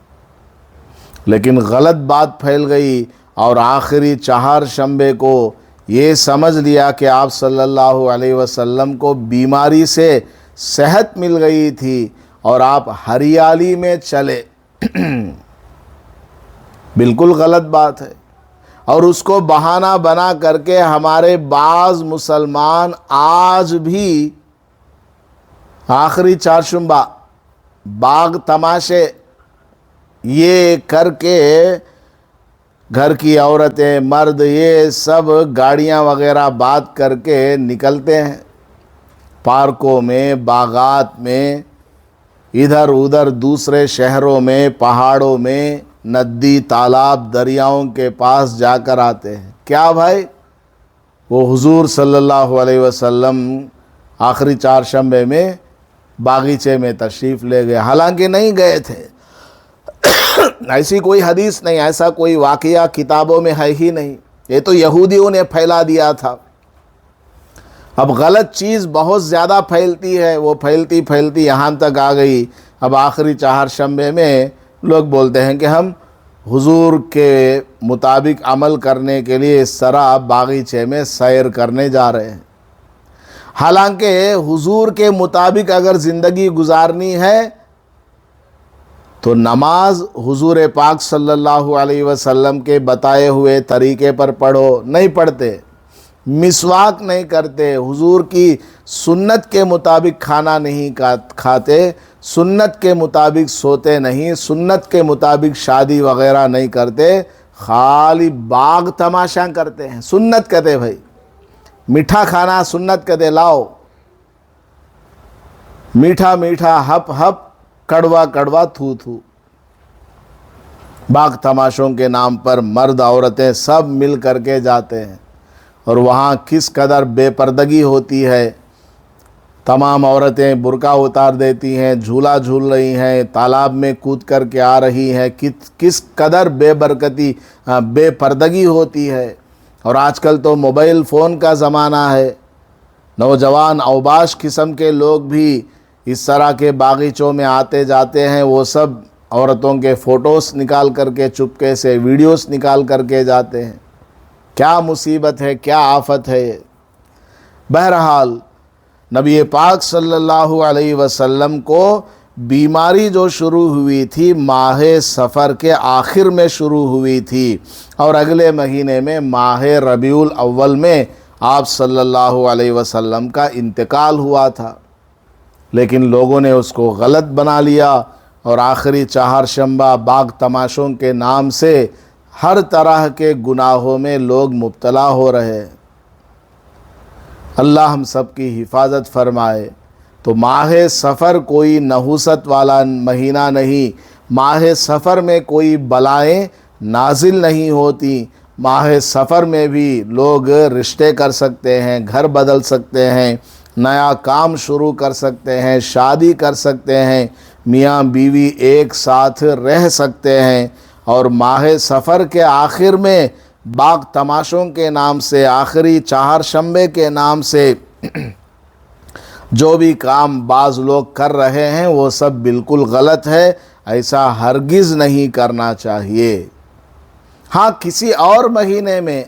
لیکن غلط بات پھیل گئی اور آخری چہارشنبے کو یہ سمجھ لیا کہ آپ صلی اللہ علیہ وسلم کو بیماری سے صحت مل گئی تھی اور آپ ہریالی میں چلے۔ بالکل غلط بات ہے، اور اس کو بہانہ بنا کر کے ہمارے بعض مسلمان آج بھی آخری چہارشنبہ باغ تماشے یہ کر کے گھر کی عورتیں مرد یہ سب گاڑیاں وغیرہ بات کر کے نکلتے ہیں، پارکوں میں، باغات میں، ادھر ادھر دوسرے شہروں میں، پہاڑوں میں، ندی تالاب دریاؤں کے پاس جا کر آتے ہیں۔ کیا بھائی؟ وہ حضور صلی اللہ علیہ وسلم آخری چہارشنبے میں باغیچے میں تشریف لے گئے، حالانکہ نہیں گئے تھے۔ ایسی کوئی حدیث نہیں، ایسا کوئی واقعہ کتابوں میں ہے ہی نہیں، یہ تو یہودیوں نے پھیلا دیا تھا۔ اب غلط چیز بہت زیادہ پھیلتی ہے، وہ پھیلتی پھیلتی یہاں تک آ گئی۔ اب آخری چہارشنبے میں لوگ بولتے ہیں کہ ہم حضور کے مطابق عمل کرنے کے لیے اس طرح باغیچے میں سیر کرنے جا رہے ہیں۔ حالانکہ حضور کے مطابق اگر زندگی گزارنی ہے تو نماز حضور پاک صلی اللہ علیہ وسلم کے بتائے ہوئے طریقے پر پڑھو، نہیں پڑھتے۔ مسواک نہیں کرتے، حضور کی سنت کے مطابق کھانا نہیں کھاتے، سنت کے مطابق سوتے نہیں، سنت کے مطابق شادی وغیرہ نہیں کرتے، خالی باغ تماشا کرتے ہیں۔ سنت کہتے بھائی، میٹھا کھانا سنت کہتے، لاؤ میٹھا میٹھا ہپ ہپ کڑوا کڑوا تھو تھو۔ باغ تماشوں کے نام پر مرد عورتیں سب مل کر کے جاتے ہیں، اور وہاں کس قدر بے پردگی ہوتی ہے۔ تمام عورتیں برقع اتار دیتی ہیں، جھولا جھول رہی ہیں، تالاب میں کود کر کے آ رہی ہیں، کس قدر بے پردگی ہوتی ہے۔ اور آج کل تو موبائل فون کا زمانہ ہے، نوجوان اوباش قسم کے لوگ بھی اس طرح کے باغیچوں میں آتے جاتے ہیں، وہ سب عورتوں کے فوٹوز نکال کر کے چپکے سے ویڈیوز نکال کر کے جاتے ہیں۔ کیا مصیبت ہے، کیا آفت ہے یہ۔ بہرحال نبی پاک صلی اللہ علیہ وسلم کو بیماری جو شروع ہوئی تھی ماہ صفر کے آخر میں شروع ہوئی تھی، اور اگلے مہینے میں ماہ ربیع الاول میں آپ صلی اللہ علیہ وسلم کا انتقال ہوا تھا۔ لیکن لوگوں نے اس کو غلط بنا لیا، اور آخری چہارشنبہ باغ تماشوں کے نام سے ہر طرح کے گناہوں میں لوگ مبتلا ہو رہے ہیں۔ اللہ ہم سب کی حفاظت فرمائے۔ تو ماہ صفر کوئی نحوست والا مہینہ نہیں، ماہ صفر میں کوئی بلائیں نازل نہیں ہوتی۔ ماہ صفر میں بھی لوگ رشتے کر سکتے ہیں، گھر بدل سکتے ہیں، نیا کام شروع کر سکتے ہیں، شادی کر سکتے ہیں، میاں بیوی ایک ساتھ رہ سکتے ہیں۔ اور ماہ صفر کے آخر میں باغ تماشوں کے نام سے، آخری چہارشنبے کے نام سے جو بھی کام بعض لوگ کر رہے ہیں وہ سب بالکل غلط ہے، ایسا ہرگز نہیں کرنا چاہیے۔ ہاں، کسی اور مہینے میں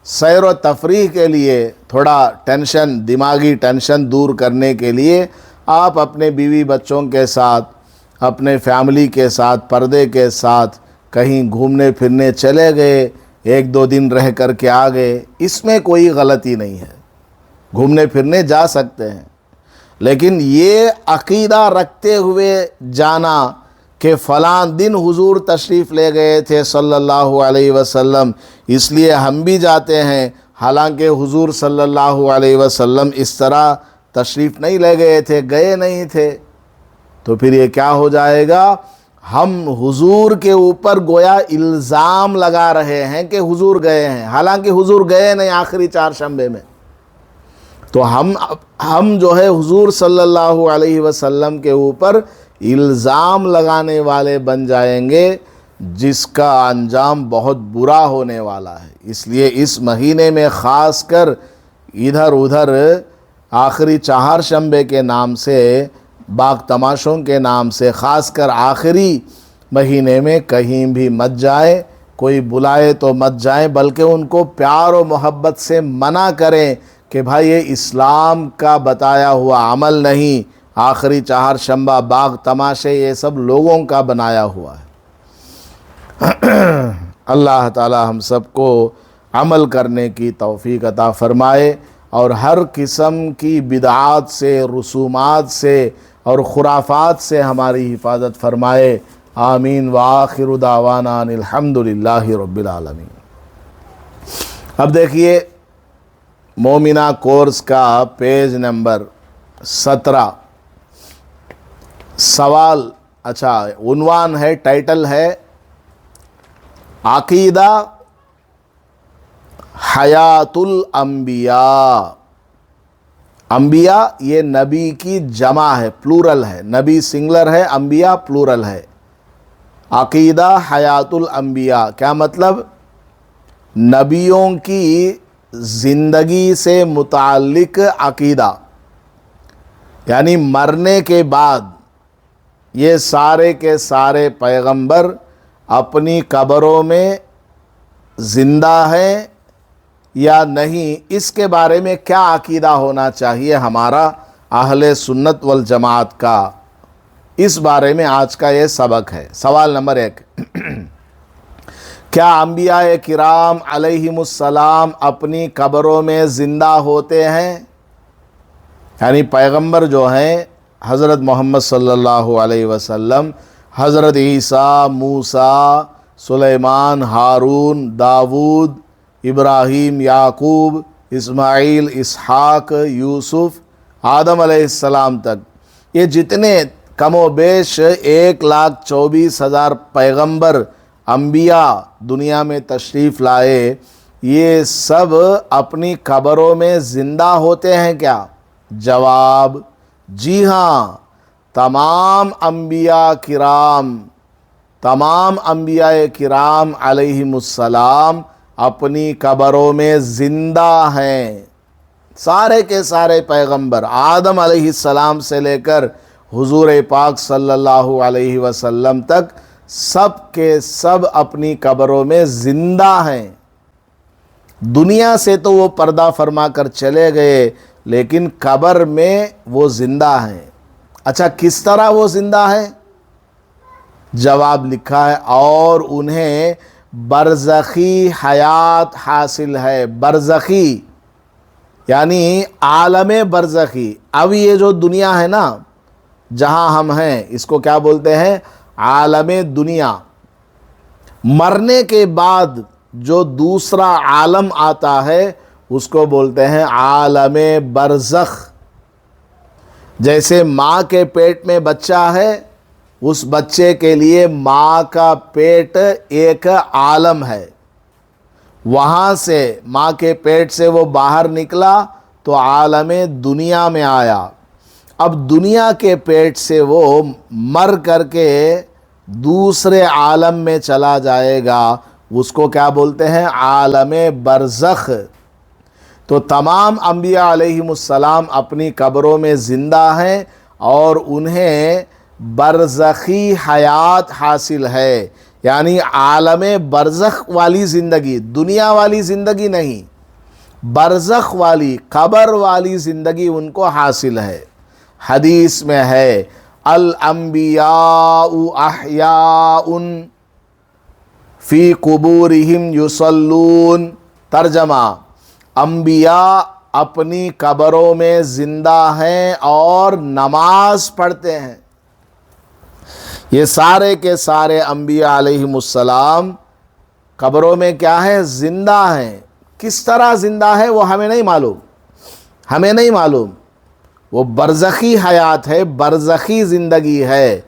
سیر و تفریح کے لیے، تھوڑا ٹینشن، دماغی ٹینشن دور کرنے کے لیے آپ اپنے بیوی بچوں کے ساتھ، اپنے فیملی کے ساتھ، پردے کے ساتھ کہیں گھومنے پھرنے چلے گئے، ایک دو دن رہ کر کے آ گئے، اس میں کوئی غلطی نہیں ہے، گھومنے پھرنے جا سکتے ہیں۔ لیکن یہ عقیدہ رکھتے ہوئے جانا کہ فلاں دن حضور تشریف لے گئے تھے صلی اللہ علیہ وسلم، اس لیے ہم بھی جاتے ہیں، حالانکہ حضور صلی اللہ علیہ وسلم اس طرح تشریف نہیں لے گئے تھے، گئے نہیں تھے، تو پھر یہ کیا ہو جائے گا؟ ہم حضور کے اوپر گویا الزام لگا رہے ہیں کہ حضور گئے ہیں، حالانکہ حضور گئے نہیں آخری چہارشنبے میں۔ تو ہم جو ہے حضور صلی اللہ علیہ وسلم کے اوپر الزام لگانے والے بن جائیں گے، جس کا انجام بہت برا ہونے والا ہے۔ اس لیے اس مہینے میں خاص کر ادھر ادھر آخری چہارشنبے کے نام سے، باغ تماشوں کے نام سے، خاص کر آخری مہینے میں کہیں بھی مت جائے، کوئی بلائے تو مت جائیں، بلکہ ان کو پیار و محبت سے منع کریں کہ بھائی یہ اسلام کا بتایا ہوا عمل نہیں، آخری چہارشنبہ باغ تماشے یہ سب لوگوں کا بنایا ہوا ہے۔ اللہ تعالی ہم سب کو عمل کرنے کی توفیق عطا فرمائے اور ہر قسم کی بدعات سے، رسومات سے اور خرافات سے ہماری حفاظت فرمائے۔ آمین وآخر دعوانا ان الحمدللہ رب العالمین۔ اب دیکھیے مومنہ کورس کا پیج نمبر 17، سوال، اچھا عنوان ہے، ٹائٹل ہے عقیدہ حیات الانبیاء۔ انبیاء یہ نبی کی جمع ہے، پلورل ہے، نبی سنگلر ہے، انبیاء پلورل ہے۔ عقیدہ حیات الانبیاء کیا مطلب؟ نبیوں کی زندگی سے متعلق عقیدہ، یعنی مرنے کے بعد یہ سارے کے سارے پیغمبر اپنی قبروں میں زندہ ہیں یا نہیں، اس کے بارے میں کیا عقیدہ ہونا چاہیے ہمارا اہل سنت والجماعت کا، اس بارے میں آج کا یہ سبق ہے۔ سوال نمبر 1، کیا انبیاء کرام علیہم السلام اپنی قبروں میں زندہ ہوتے ہیں؟ یعنی پیغمبر جو ہیں حضرت محمد صلی اللہ علیہ وسلم، حضرت عیسیٰ، موسیٰ، سلیمان، ہارون، داود، ابراہیم، یعقوب، اسماعیل، اسحاق، یوسف، آدم علیہ السلام تک، یہ جتنے کم و بیش 1,24,000 پیغمبر انبیاء دنیا میں تشریف لائے، یہ سب اپنی قبروں میں زندہ ہوتے ہیں کیا؟ جواب جی ہاں، تمام انبیاء کرام علیہم السلام اپنی قبروں میں زندہ ہیں۔ سارے کے سارے پیغمبر آدم علیہ السلام سے لے کر حضور پاک صلی اللہ علیہ وسلم تک سب کے سب اپنی قبروں میں زندہ ہیں۔ دنیا سے تو وہ پردہ فرما کر چلے گئے، لیکن قبر میں وہ زندہ ہیں۔ اچھا کس طرح وہ زندہ ہیں؟ جواب لکھا ہے، اور انہیں برزخی حیات حاصل ہے۔ برزخی یعنی عالم برزخی۔ اب یہ جو دنیا ہے نا جہاں ہم ہیں، اس کو کیا بولتے ہیں؟ عالم دنیا۔ مرنے کے بعد جو دوسرا عالم آتا ہے اس کو بولتے ہیں عالم برزخ۔ جیسے ماں کے پیٹ میں بچہ ہے، اس بچے کے لیے ماں کا پیٹ ایک عالم ہے، وہاں سے ماں کے پیٹ سے وہ باہر نکلا تو عالم دنیا میں آیا۔ اب دنیا کے پیٹ سے وہ مر کر کے دوسرے عالم میں چلا جائے گا، اس کو کیا بولتے ہیں؟ عالم برزخ۔ تو تمام انبیاء علیہم السلام اپنی قبروں میں زندہ ہیں اور انہیں برزخی حیات حاصل ہے، یعنی عالم برزخ والی زندگی، دنیا والی زندگی نہیں، برزخ والی، قبر والی زندگی ان کو حاصل ہے۔ حدیث میں ہے الانبیاء احیاء فی قبورہم یصلون۔ ترجمہ، انبیاء اپنی قبروں میں زندہ ہیں اور نماز پڑھتے ہیں۔ یہ سارے کے سارے انبیاء علیہم السلام قبروں میں کیا ہے؟ زندہ ہیں۔ کس طرح زندہ ہے وہ ہمیں نہیں معلوم، وہ برزخی حیات ہے، برزخی زندگی ہے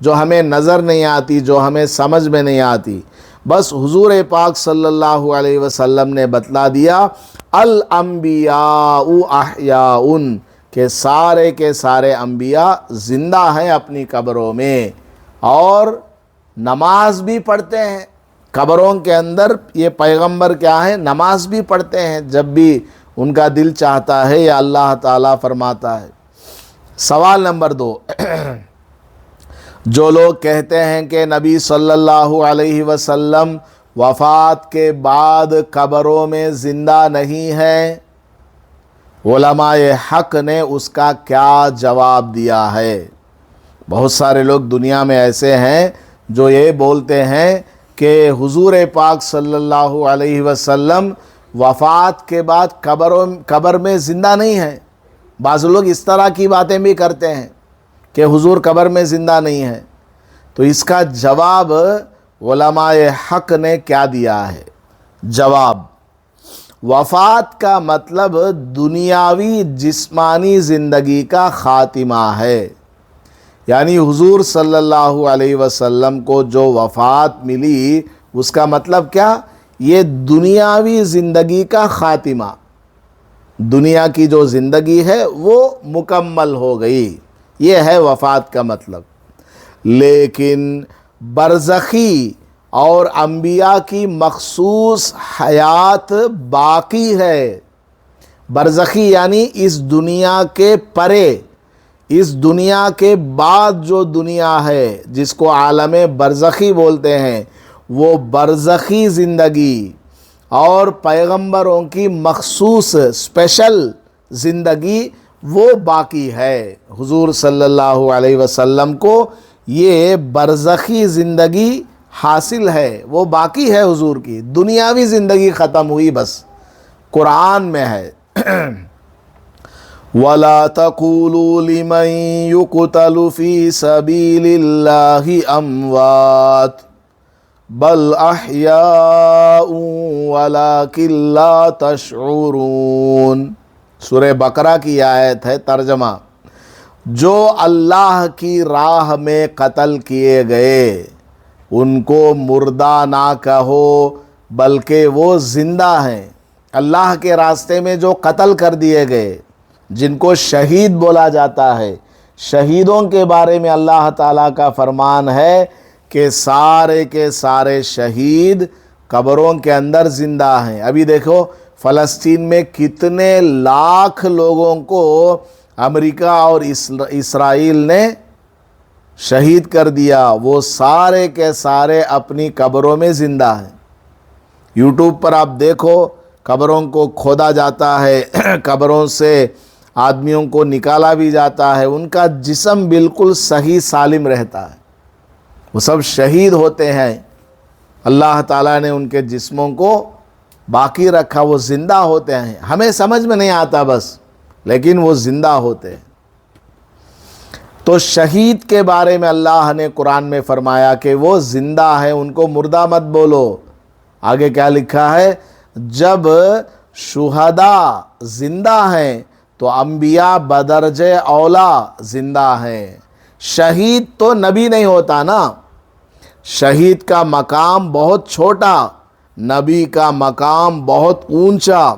جو ہمیں نظر نہیں آتی، جو ہمیں سمجھ میں نہیں آتی۔ بس حضور پاک صلی اللہ علیہ وسلم نے بتلا دیا الانبیاء احیاء، کہ سارے کے سارے انبیاء زندہ ہیں اپنی قبروں میں اور نماز بھی پڑھتے ہیں۔ قبروں کے اندر یہ پیغمبر کیا ہیں؟ نماز بھی پڑھتے ہیں۔ جب بھی ان کا دل چاہتا ہے یا اللہ تعالیٰ فرماتا ہے؟ سوال نمبر 2، جو لوگ کہتے ہیں کہ نبی صلی اللہ علیہ وسلم وفات کے بعد قبروں میں زندہ نہیں ہیں، علماء حق نے اس کا کیا جواب دیا ہے؟ بہت سارے لوگ دنیا میں ایسے ہیں جو یہ بولتے ہیں کہ حضور پاک صلی اللہ علیہ وسلم وفات کے بعد قبر میں زندہ نہیں ہیں۔ بعض لوگ اس طرح کی باتیں بھی کرتے ہیں کہ حضور قبر میں زندہ نہیں ہے۔ تو اس کا جواب علماء حق نے کیا دیا ہے؟ جواب، وفات کا مطلب دنیاوی جسمانی زندگی کا خاتمہ ہے، یعنی حضور صلی اللہ علیہ وسلم کو جو وفات ملی اس کا مطلب کیا؟ یہ دنیاوی زندگی کا خاتمہ، دنیا کی جو زندگی ہے وہ مکمل ہو گئی، یہ ہے وفات کا مطلب۔ لیکن برزخی اور انبیاء کی مخصوص حیات باقی ہے۔ برزخی یعنی اس دنیا کے پرے، اس دنیا کے بعد جو دنیا ہے جس کو عالم برزخی بولتے ہیں، وہ برزخی زندگی اور پیغمبروں کی مخصوص اسپیشل زندگی وہ باقی ہے۔ حضور صلی اللہ علیہ وسلم کو یہ برزخی زندگی حاصل ہے، وہ باقی ہے حضور کی، دنیاوی زندگی ختم ہوئی بس۔ قرآن میں ہے وَلَا تَقُولُوا لِمَن يُقْتَلُ فِي سَبِيلِ اللَّهِ أَمْوَاتٌ بَلْ أَحْيَاءٌ وَلَكِن لَا تَشْعُرُونَ۔ سورہ بقرہ کی آیت ہے، ترجمہ، جو اللہ کی راہ میں قتل کیے گئے ان کو مردہ نہ کہو بلکہ وہ زندہ ہیں۔ اللہ کے راستے میں جو قتل کر دیے گئے، جن کو شہید بولا جاتا ہے، شہیدوں کے بارے میں اللہ تعالیٰ کا فرمان ہے کہ سارے کے سارے شہید قبروں کے اندر زندہ ہیں۔ ابھی دیکھو فلسطین میں کتنے لاکھ لوگوں کو امریکہ اور اسرائیل نے شہید کر دیا، وہ سارے کے سارے اپنی قبروں میں زندہ ہیں۔ یوٹیوب پر آپ دیکھو، قبروں کو کھودا جاتا ہے، قبروں سے آدمیوں کو نکالا بھی جاتا ہے، ان کا جسم بالکل صحیح سالم رہتا ہے، وہ سب شہید ہوتے ہیں۔ اللہ تعالیٰ نے ان کے جسموں کو باقی رکھا، وہ زندہ ہوتے ہیں، ہمیں سمجھ میں نہیں آتا بس، لیکن وہ زندہ ہوتے ہیں۔ تو شہید کے بارے میں اللہ نے قرآن میں فرمایا کہ وہ زندہ ہیں، ان کو مردہ مت بولو۔ آگے کیا لکھا ہے؟ جب شہداء زندہ ہیں تو انبیاء بدرجہ اولا زندہ ہیں۔ شہید تو نبی نہیں ہوتا نا، شہید کا مقام بہت چھوٹا، نبی کا مقام بہت اونچا۔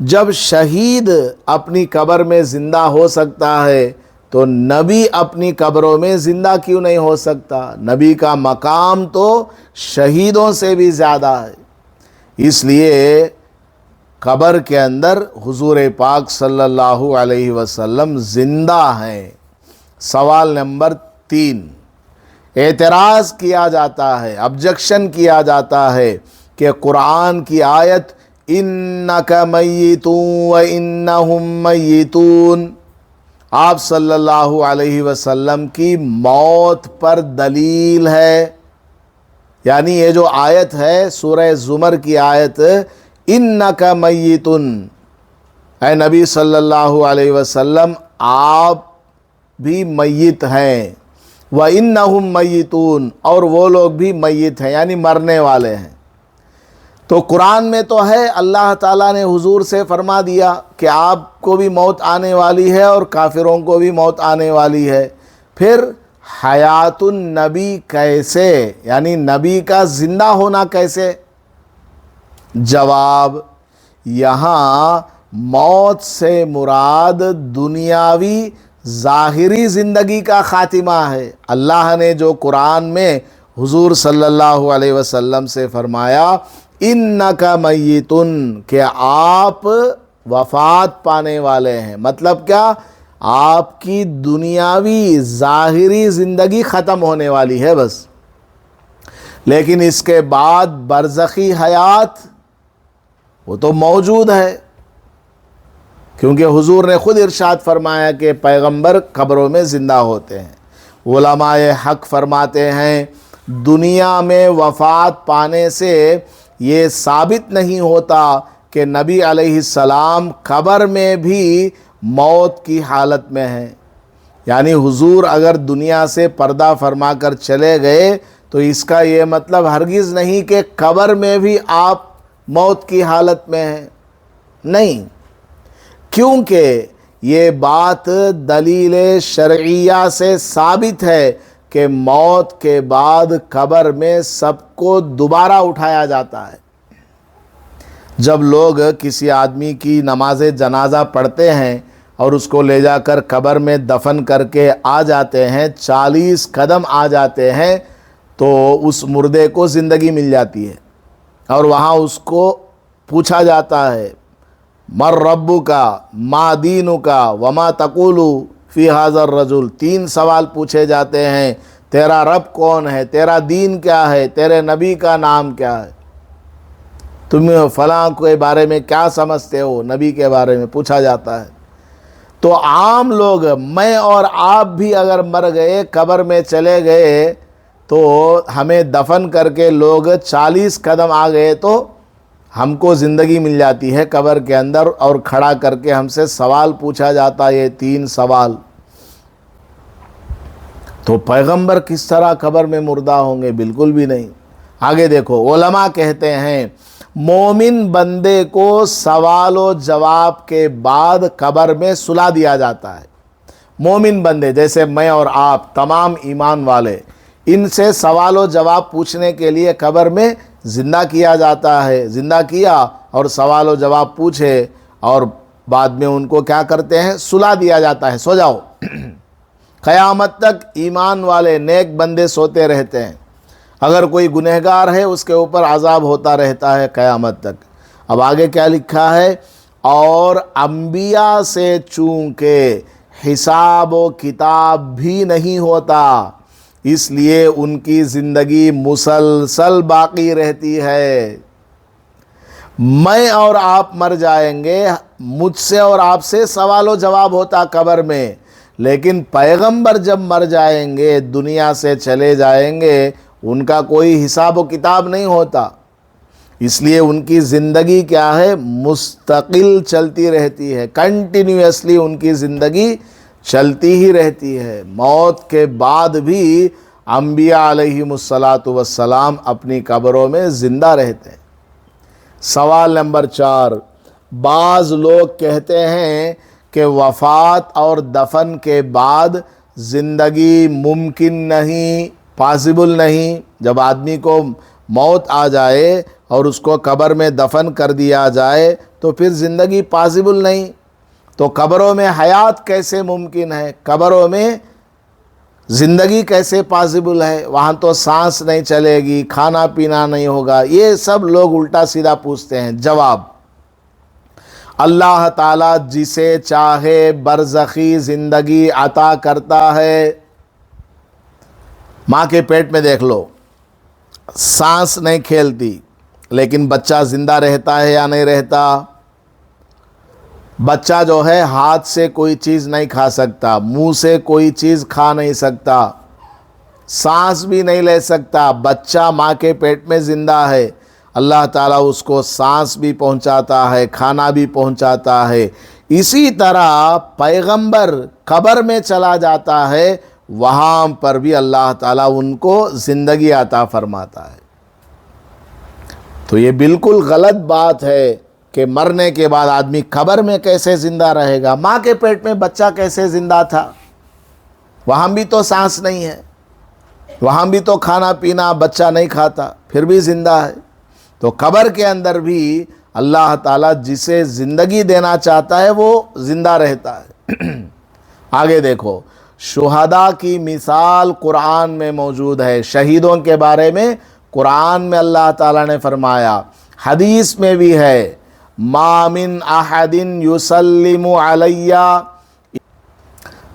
جب شہید اپنی قبر میں زندہ ہو سکتا ہے تو نبی اپنی قبروں میں زندہ کیوں نہیں ہو سکتا؟ نبی کا مقام تو شہیدوں سے بھی زیادہ ہے۔ اس لیے قبر کے اندر حضور پاک صلی اللہ علیہ وسلم زندہ ہیں۔ سوال نمبر 3، اعتراض کیا جاتا ہے، آبجیکشن کیا جاتا ہے کہ قرآن کی آیت اِنَّكَ مَيِّتٌ وَإِنَّهُمْ مَيِّتُونَ آپ صلی اللہ علیہ وسلم کی موت پر دلیل ہے، یعنی یہ جو آیت ہے سورہ زمر کی آیت اِنَّكَ مَيِّتٌ، اے نبی صلی اللہ علیہ وسلم آپ بھی میت ہیں، وَإِنَّهُمْ مَيِّتُونَ اور وہ لوگ بھی میت ہیں، یعنی مرنے والے ہیں۔ تو قرآن میں تو ہے، اللہ تعالیٰ نے حضور سے فرما دیا کہ آپ کو بھی موت آنے والی ہے اور کافروں کو بھی موت آنے والی ہے۔ پھر حیات النبی کیسے، یعنی نبی کا زندہ ہونا کیسے؟ جواب، یہاں موت سے مراد دنیاوی ظاہری زندگی کا خاتمہ ہے۔ اللہ نے جو قرآن میں حضور صلی اللہ علیہ وسلم سے فرمایا انکا میتن، کہ آپ وفات پانے والے ہیں. مطلب کیا؟ آپ کی دنیاوی ظاہری زندگی ختم ہونے والی ہے بس، لیکن اس کے بعد برزخی حیات وہ تو موجود ہے، کیونکہ حضور نے خود ارشاد فرمایا کہ پیغمبر قبروں میں زندہ ہوتے ہیں. علماء حق فرماتے ہیں دنیا میں وفات پانے سے یہ ثابت نہیں ہوتا کہ نبی علیہ السلام قبر میں بھی موت کی حالت میں ہیں. یعنی حضور اگر دنیا سے پردہ فرما کر چلے گئے تو اس کا یہ مطلب ہرگز نہیں کہ قبر میں بھی آپ موت کی حالت میں ہیں، نہیں، کیونکہ یہ بات دلیل شرعیہ سے ثابت ہے کہ موت کے بعد قبر میں سب کو دوبارہ اٹھایا جاتا ہے. جب لوگ کسی آدمی کی نماز جنازہ پڑھتے ہیں اور اس کو لے جا کر قبر میں دفن کر کے آ جاتے ہیں، 40 قدم آ جاتے ہیں تو اس مردے کو زندگی مل جاتی ہے، اور وہاں اس کو پوچھا جاتا ہے مر ربک ما دینک وما تقول فی ھذا الرجل. 3 سوال پوچھے جاتے ہیں، تیرا رب کون ہے، تیرا دین کیا ہے، تیرے نبی کا نام کیا ہے، تم فلاں کے بارے میں کیا سمجھتے ہو، نبی کے بارے میں پوچھا جاتا ہے. تو عام لوگ، میں اور آپ بھی اگر مر گئے، قبر میں چلے گئے تو ہمیں دفن کر کے لوگ 40 قدم آ گئے تو ہم کو زندگی مل جاتی ہے قبر کے اندر، اور کھڑا کر کے ہم سے سوال پوچھا جاتا ہے، یہ 3 سوال. تو پیغمبر کس طرح قبر میں مردہ ہوں گے؟ بالکل بھی نہیں. آگے دیکھو، علماء کہتے ہیں مومن بندے کو سوال و جواب کے بعد قبر میں سلا دیا جاتا ہے. مومن بندے جیسے میں اور آپ، تمام ایمان والے، ان سے سوال و جواب پوچھنے کے لیے قبر میں زندہ کیا جاتا ہے. زندہ کیا اور سوال و جواب پوچھے، اور بعد میں ان کو کیا کرتے ہیں؟ سلا دیا جاتا ہے، سو جاؤ. قیامت تک ایمان والے نیک بندے سوتے رہتے ہیں. اگر کوئی گنہگار ہے اس کے اوپر عذاب ہوتا رہتا ہے قیامت تک. اب آگے کیا لکھا ہے؟ اور انبیاء سے چونکہ حساب و کتاب بھی نہیں ہوتا، اس لیے ان کی زندگی مسلسل باقی رہتی ہے. میں اور آپ مر جائیں گے، مجھ سے اور آپ سے سوال و جواب ہوتا قبر میں، لیکن پیغمبر جب مر جائیں گے، دنیا سے چلے جائیں گے، ان کا کوئی حساب و کتاب نہیں ہوتا. اس لیے ان کی زندگی کیا ہے؟ مستقل چلتی رہتی ہے، کنٹینیوسلی ان کی زندگی چلتی ہی رہتی ہے. موت کے بعد بھی انبیاء علیہم السلام اپنی قبروں میں زندہ رہتے ہیں. سوال نمبر 4، بعض لوگ کہتے ہیں کہ وفات اور دفن کے بعد زندگی ممکن نہیں، پاسبل نہیں. جب آدمی کو موت آ جائے اور اس کو قبر میں دفن کر دیا جائے تو پھر زندگی پاسبل نہیں. تو قبروں میں حیات کیسے ممکن ہے؟ قبروں میں زندگی کیسے پاسبل ہے؟ وہاں تو سانس نہیں چلے گی، کھانا پینا نہیں ہوگا. یہ سب لوگ الٹا سیدھا پوچھتے ہیں. جواب، اللہ تعالیٰ جسے چاہے برزخی زندگی عطا کرتا ہے. ماں کے پیٹ میں دیکھ لو، سانس نہیں کھیلتی، لیکن بچہ زندہ رہتا ہے یا نہیں رہتا؟ بچہ جو ہے ہاتھ سے کوئی چیز نہیں کھا سکتا، منہ سے کوئی چیز کھا نہیں سکتا، سانس بھی نہیں لے سکتا. بچہ ماں کے پیٹ میں زندہ ہے، اللہ تعالیٰ اس کو سانس بھی پہنچاتا ہے، کھانا بھی پہنچاتا ہے. اسی طرح پیغمبر قبر میں چلا جاتا ہے، وہاں پر بھی اللہ تعالیٰ ان کو زندگی عطا فرماتا ہے. تو یہ بالکل غلط بات ہے کہ مرنے کے بعد آدمی قبر میں کیسے زندہ رہے گا؟ ماں کے پیٹ میں بچہ کیسے زندہ تھا؟ وہاں بھی تو سانس نہیں ہے، وہاں بھی تو کھانا پینا بچہ نہیں کھاتا، پھر بھی زندہ ہے. تو قبر کے اندر بھی اللہ تعالیٰ جسے زندگی دینا چاہتا ہے وہ زندہ رہتا ہے. آگے دیکھو، شہداء کی مثال قرآن میں موجود ہے. شہیدوں کے بارے میں قرآن میں اللہ تعالیٰ نے فرمایا حدیث میں بھی ہے ما من احد یسلم علیہ،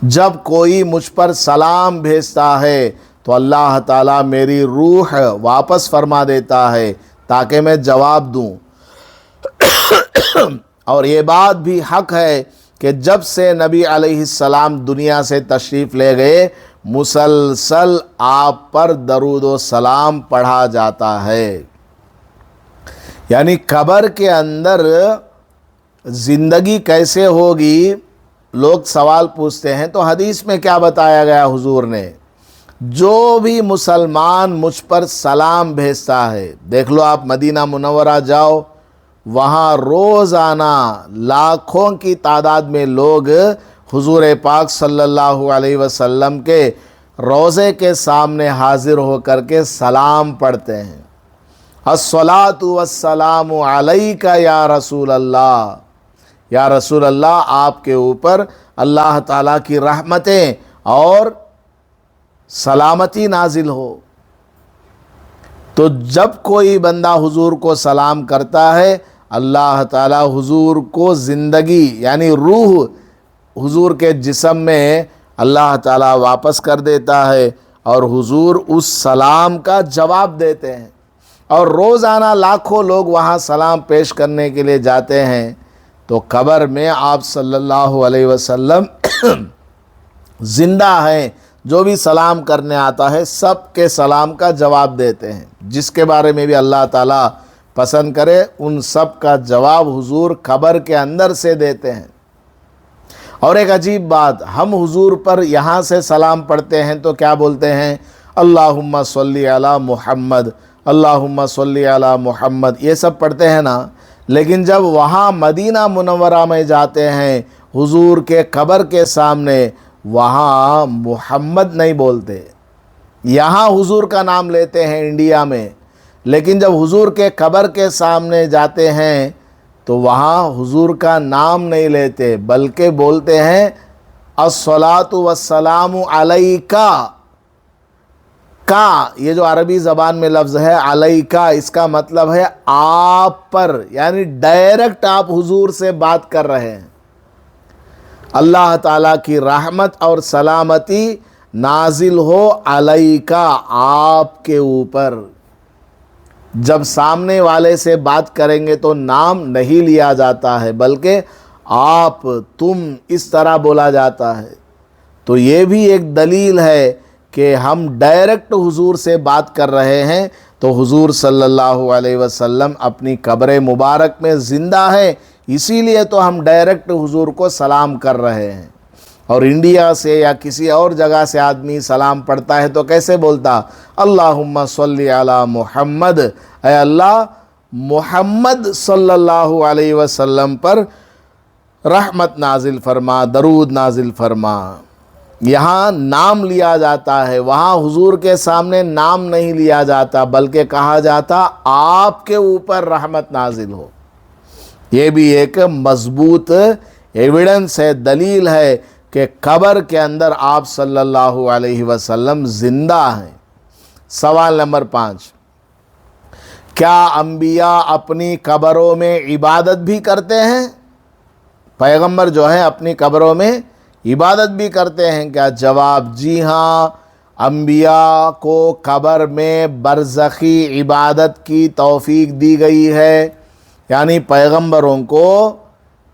جب کوئی مجھ پر سلام بھیجتا ہے تو اللہ تعالیٰ میری روح واپس فرما دیتا ہے تاکہ میں جواب دوں۔ اور یہ بات بھی حق ہے کہ جب سے نبی علیہ السلام دنیا سے تشریف لے گئے مسلسل آپ پر درود و سلام پڑھا جاتا ہے۔ یعنی قبر کے اندر زندگی کیسے ہوگی، لوگ سوال پوچھتے ہیں، تو حدیث میں کیا بتایا گیا حضور نے؟ جو بھی مسلمان مجھ پر سلام بھیجتا ہے، دیکھ لو آپ مدینہ منورہ جاؤ، وہاں روزانہ لاکھوں کی تعداد میں لوگ حضور پاک صلی اللہ علیہ وسلم کے روضے کے سامنے حاضر ہو کر کے سلام پڑھتے ہیں۔ الصلاۃ والسلام علیک یا رسول اللہ، یا رسول اللہ آپ کے اوپر اللہ تعالیٰ کی رحمتیں اور سلامتی نازل ہو۔ تو جب کوئی بندہ حضور کو سلام کرتا ہے اللہ تعالیٰ حضور کو زندگی یعنی روح حضور کے جسم میں اللہ تعالیٰ واپس کر دیتا ہے اور حضور اس سلام کا جواب دیتے ہیں۔ اور روزانہ لاکھوں لوگ وہاں سلام پیش کرنے کے لیے جاتے ہیں، تو قبر میں آپ صلی اللہ علیہ وسلم زندہ ہیں، جو بھی سلام کرنے آتا ہے سب کے سلام کا جواب دیتے ہیں، جس کے بارے میں بھی اللہ تعالیٰ پسند کرے ان سب کا جواب حضور قبر کے اندر سے دیتے ہیں۔ اور ایک عجیب بات، ہم حضور پر یہاں سے سلام پڑھتے ہیں تو کیا بولتے ہیں؟ اللہم صلی علی محمد، اللہم صلی علی محمد، یہ سب پڑھتے ہیں نا۔ لیکن جب وہاں مدینہ منورہ میں جاتے ہیں حضور کے قبر کے سامنے، وہاں محمد نہیں بولتے، یہاں حضور کا نام لیتے ہیں انڈیا میں، لیکن جب حضور کے قبر کے سامنے جاتے ہیں تو وہاں حضور کا نام نہیں لیتے بلکہ بولتے ہیں الصلاۃ والسلام علیکا۔ کا یہ جو عربی زبان میں لفظ ہے علیکا، اس کا مطلب ہے آپ پر، یعنی ڈائریکٹ آپ حضور سے بات کر رہے ہیں۔ اللہ تعالیٰ کی رحمت اور سلامتی نازل ہو علیکا، آپ کے اوپر۔ جب سامنے والے سے بات کریں گے تو نام نہیں لیا جاتا ہے بلکہ آپ، تم، اس طرح بولا جاتا ہے۔ تو یہ بھی ایک دلیل ہے کہ ہم ڈائریکٹ حضور سے بات کر رہے ہیں، تو حضور صلی اللہ علیہ وسلم اپنی قبر مبارک میں زندہ ہے، اسی لیے تو ہم ڈائریکٹ حضور کو سلام کر رہے ہیں۔ اور انڈیا سے یا کسی اور جگہ سے آدمی سلام پڑھتا ہے تو کیسے بولتا؟ اللہم صلی علی محمد، اے اللہ محمد صلی اللہ علیہ وسلم پر رحمت نازل فرما، درود نازل فرما۔ یہاں نام لیا جاتا ہے، وہاں حضور کے سامنے نام نہیں لیا جاتا بلکہ کہا جاتا آپ کے اوپر رحمت نازل ہو۔ یہ بھی ایک مضبوط ایویڈنس ہے، دلیل ہے کہ قبر کے اندر آپ صلی اللہ علیہ وسلم زندہ ہیں۔ سوال نمبر 5، کیا انبیاء اپنی قبروں میں عبادت بھی کرتے ہیں؟ پیغمبر جو ہیں اپنی قبروں میں عبادت بھی کرتے ہیں کیا؟ جواب، جی ہاں، انبیاء کو قبر میں برزخی عبادت کی توفیق دی گئی ہے، یعنی پیغمبروں کو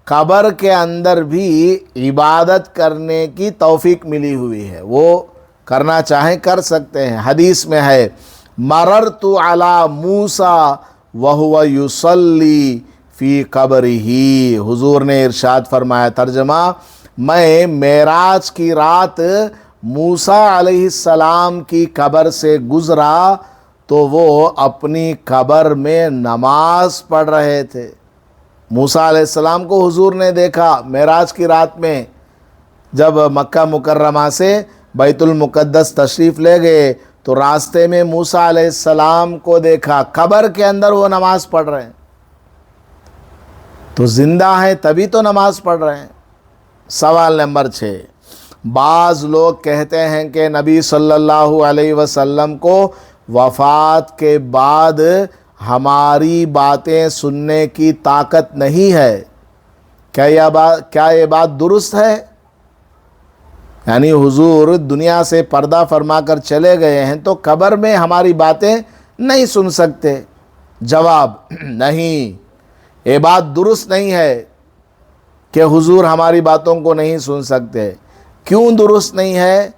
قبر کے اندر بھی عبادت کرنے کی توفیق ملی ہوئی ہے، وہ کرنا چاہیں کر سکتے ہیں۔ حدیث میں ہے مررت علی موسیٰ وہو یصلی فی قبرہ، حضور نے ارشاد فرمایا، ترجمہ، میں معراج کی رات موسیٰ علیہ السلام کی قبر سے گزرا تو وہ اپنی قبر میں نماز پڑھ رہے تھے۔ موسیٰ علیہ السلام کو حضور نے دیکھا معراج کی رات میں، جب مکہ مکرمہ سے بیت المقدس تشریف لے گئے تو راستے میں موسیٰ علیہ السلام کو دیکھا، قبر کے اندر وہ نماز پڑھ رہے ہیں۔ تو زندہ ہیں تبھی تو نماز پڑھ رہے ہیں۔ سوال نمبر 6، بعض لوگ کہتے ہیں کہ نبی صلی اللہ علیہ وسلم کو وفات کے بعد ہماری باتیں سننے کی طاقت نہیں ہے، کیا یہ بات درست ہے؟ یعنی حضور دنیا سے پردہ فرما کر چلے گئے ہیں تو قبر میں ہماری باتیں نہیں سن سکتے؟ جواب، نہیں، یہ بات درست نہیں ہے کہ حضور ہماری باتوں کو نہیں سن سکتے۔ کیوں درست نہیں ہے؟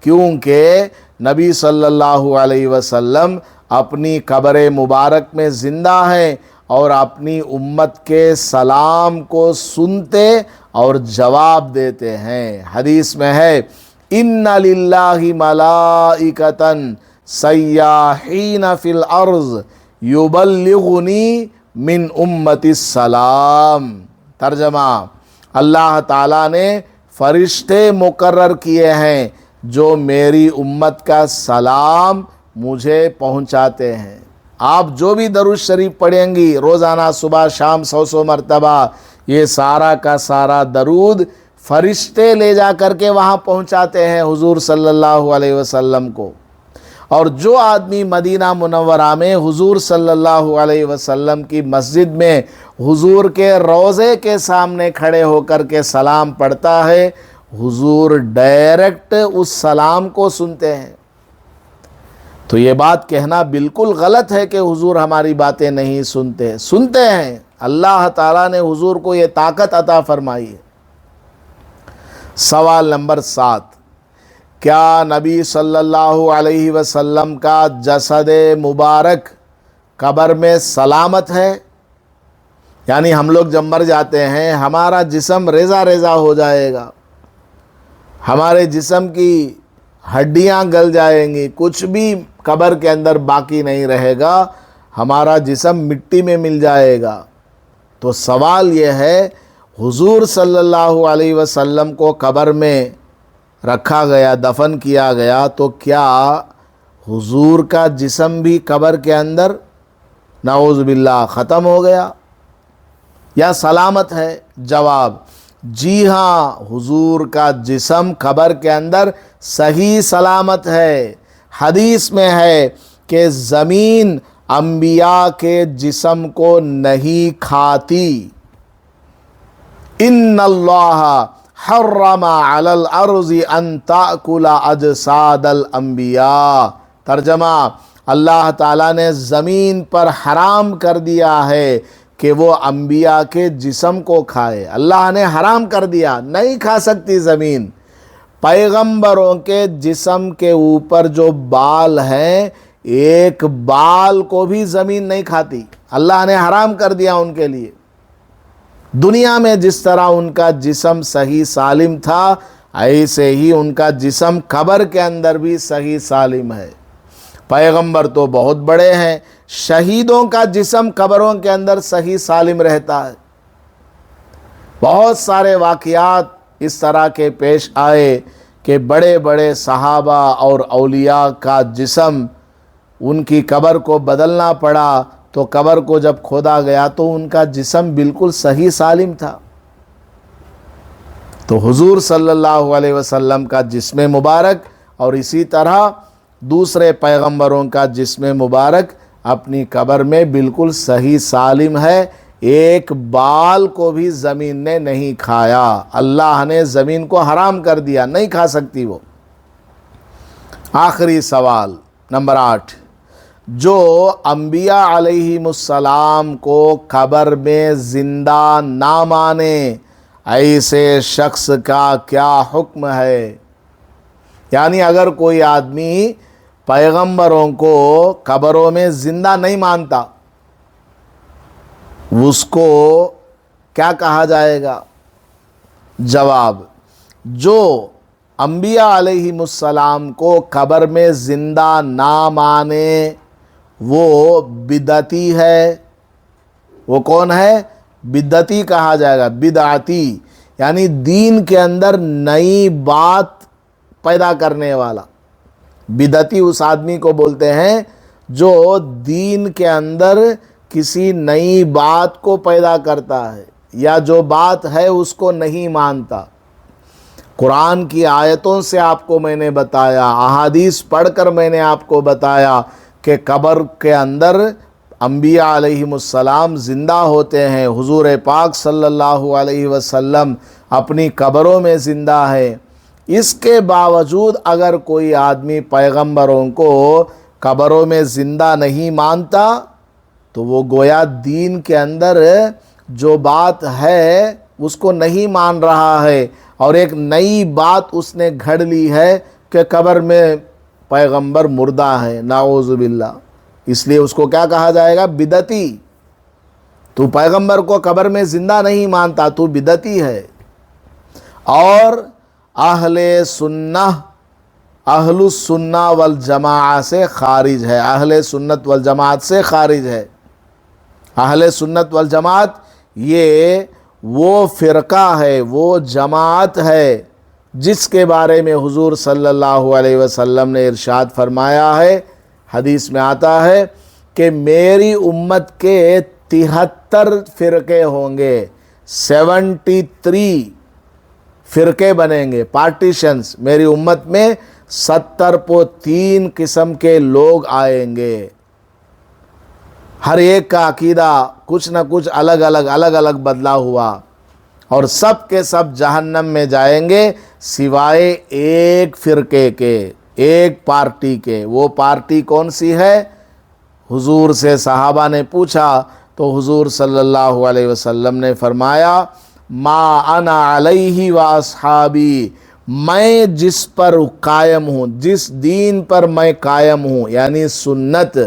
کیونکہ نبی صلی اللہ علیہ وسلم اپنی قبر مبارک میں زندہ ہیں اور اپنی امت کے سلام کو سنتے اور جواب دیتے ہیں۔ حدیث میں ہے، ان للہ ملائکۃ سیاحین فی الارض یبلغنی من امتی السلام۔ ترجمہ، اللہ تعالیٰ نے فرشتے مقرر کیے ہیں جو میری امت کا سلام مجھے پہنچاتے ہیں۔ آپ جو بھی درود شریف پڑھیں گی روزانہ صبح شام 100 مرتبہ، یہ سارا کا سارا درود فرشتے لے جا کر کے وہاں پہنچاتے ہیں حضور صلی اللہ علیہ وسلم کو۔ اور جو آدمی مدینہ منورہ میں حضور صلی اللہ علیہ وسلم کی مسجد میں حضور کے روضے کے سامنے کھڑے ہو کر کے سلام پڑھتا ہے، حضور ڈائریکٹ اس سلام کو سنتے ہیں۔ تو یہ بات کہنا بالکل غلط ہے کہ حضور ہماری باتیں نہیں سنتے ہیں۔ اللہ تعالیٰ نے حضور کو یہ طاقت عطا فرمائی ہے۔ سوال نمبر 7، کیا نبی صلی اللہ علیہ وسلم کا جسد مبارک قبر میں سلامت ہے؟ یعنی ہم لوگ جب مر جاتے ہیں ہمارا جسم ریزہ ریزہ ہو جائے گا، ہمارے جسم کی ہڈیاں گل جائیں گی، کچھ بھی قبر کے اندر باقی نہیں رہے گا، ہمارا جسم مٹی میں مل جائے گا۔ تو سوال یہ ہے، حضور صلی اللہ علیہ وسلم کو قبر میں رکھا گیا، دفن کیا گیا، تو کیا حضور کا جسم بھی قبر کے اندر نعوذ باللہ ختم ہو گیا یا سلامت ہے؟ جواب، جی ہاں، حضور کا جسم قبر کے اندر صحیح سلامت ہے۔ حدیث میں ہے کہ زمین انبیاء کے جسم کو نہیں کھاتی۔ ان اللہ حرم علی الارض ان تأکل اجساد الانبیاء۔ ترجمہ، اللہ تعالیٰ نے زمین پر حرام کر دیا ہے کہ وہ انبیاء کے جسم کو کھائے۔ اللہ نے حرام کر دیا، نہیں کھا سکتی زمین۔ پیغمبروں کے جسم کے اوپر جو بال ہیں، ایک بال کو بھی زمین نہیں کھاتی، اللہ نے حرام کر دیا ان کے لیے۔ دنیا میں جس طرح ان کا جسم صحیح سالم تھا، ایسے ہی ان کا جسم قبر کے اندر بھی صحیح سالم ہے۔ پیغمبر تو بہت بڑے ہیں، شہیدوں کا جسم قبروں کے اندر صحیح سالم رہتا ہے۔ بہت سارے واقعات اس طرح کے پیش آئے کہ بڑے بڑے صحابہ اور اولیاء کا جسم ان کی قبر کو بدلنا پڑا، تو قبر کو جب کھودا گیا تو ان کا جسم بالکل صحیح سالم تھا۔ تو حضور صلی اللہ علیہ وسلم کا جسم مبارک اور اسی طرح دوسرے پیغمبروں کا جسم مبارک اپنی قبر میں بالکل صحیح سالم ہے، ایک بال کو بھی زمین نے نہیں کھایا۔ اللہ نے زمین کو حرام کر دیا، نہیں کھا سکتی وہ۔ آخری سوال نمبر 8، جو انبیاء علیہم السلام کو قبر میں زندہ نہ مانے، ایسے شخص کا کیا حکم ہے؟ یعنی اگر کوئی آدمی پیغمبروں کو قبروں میں زندہ نہیں مانتا، اس کو کیا کہا جائے گا؟ جواب، جو انبیاء علیہم السلام کو قبر میں زندہ نہ مانے وہ بدعتی ہے۔ وہ کون ہے؟ بدعتی کہا جائے گا، بدعتی یعنی دین کے اندر نئی بات پیدا کرنے والا۔ بدعتی اس آدمی کو بولتے ہیں جو دین کے اندر کسی نئی بات کو پیدا کرتا ہے یا جو بات ہے اس کو نہیں مانتا۔ قرآن کی آیتوں سے آپ کو میں نے بتایا، احادیث پڑھ کر میں نے آپ کو بتایا کہ قبر کے اندر انبیاء علیہم زندہ ہوتے ہیں، حضور پاک صلی اللہ علیہ وسلم اپنی قبروں میں زندہ ہے، اس کے باوجود اگر کوئی آدمی پیغمبروں کو قبروں میں زندہ نہیں مانتا تو وہ گویا دین کے اندر جو بات ہے اس کو نہیں مان رہا ہے، اور ایک نئی بات اس نے گھڑ لی ہے کہ قبر میں پیغمبر مردہ ہے، نعوذ باللہ۔ اس لیے اس کو کیا کہا جائے گا؟ بدعتی۔ تو پیغمبر کو قبر میں زندہ نہیں مانتا، تو بدعتی ہے۔ اور اہل السنہ والجماعہ سے خارج ہے، اہل سنت والجماعت سے خارج ہے۔ اہل سنت والجماعت یہ وہ فرقہ ہے، وہ جماعت ہے جس کے بارے میں حضور صلی اللہ علیہ وسلم نے ارشاد فرمایا ہے، حدیث میں آتا ہے کہ میری امت کے 73 فرقے ہوں گے، 73 فرقے بنیں گے، پارٹیشنز۔ میری امت میں 73 قسم کے لوگ آئیں گے، ہر ایک کا عقیدہ کچھ نہ کچھ الگ الگ بدلا ہوا، اور سب کے سب جہنم میں جائیں گے سوائے ایک فرقے کے، ایک پارٹی کے۔ وہ پارٹی کون سی ہے؟ حضور سے صحابہ نے پوچھا تو حضور صلی اللہ علیہ وسلم نے فرمایا ما انا علیہ و اصحابی، میں جس پر قائم ہوں، جس دین پر میں قائم ہوں یعنی سنت،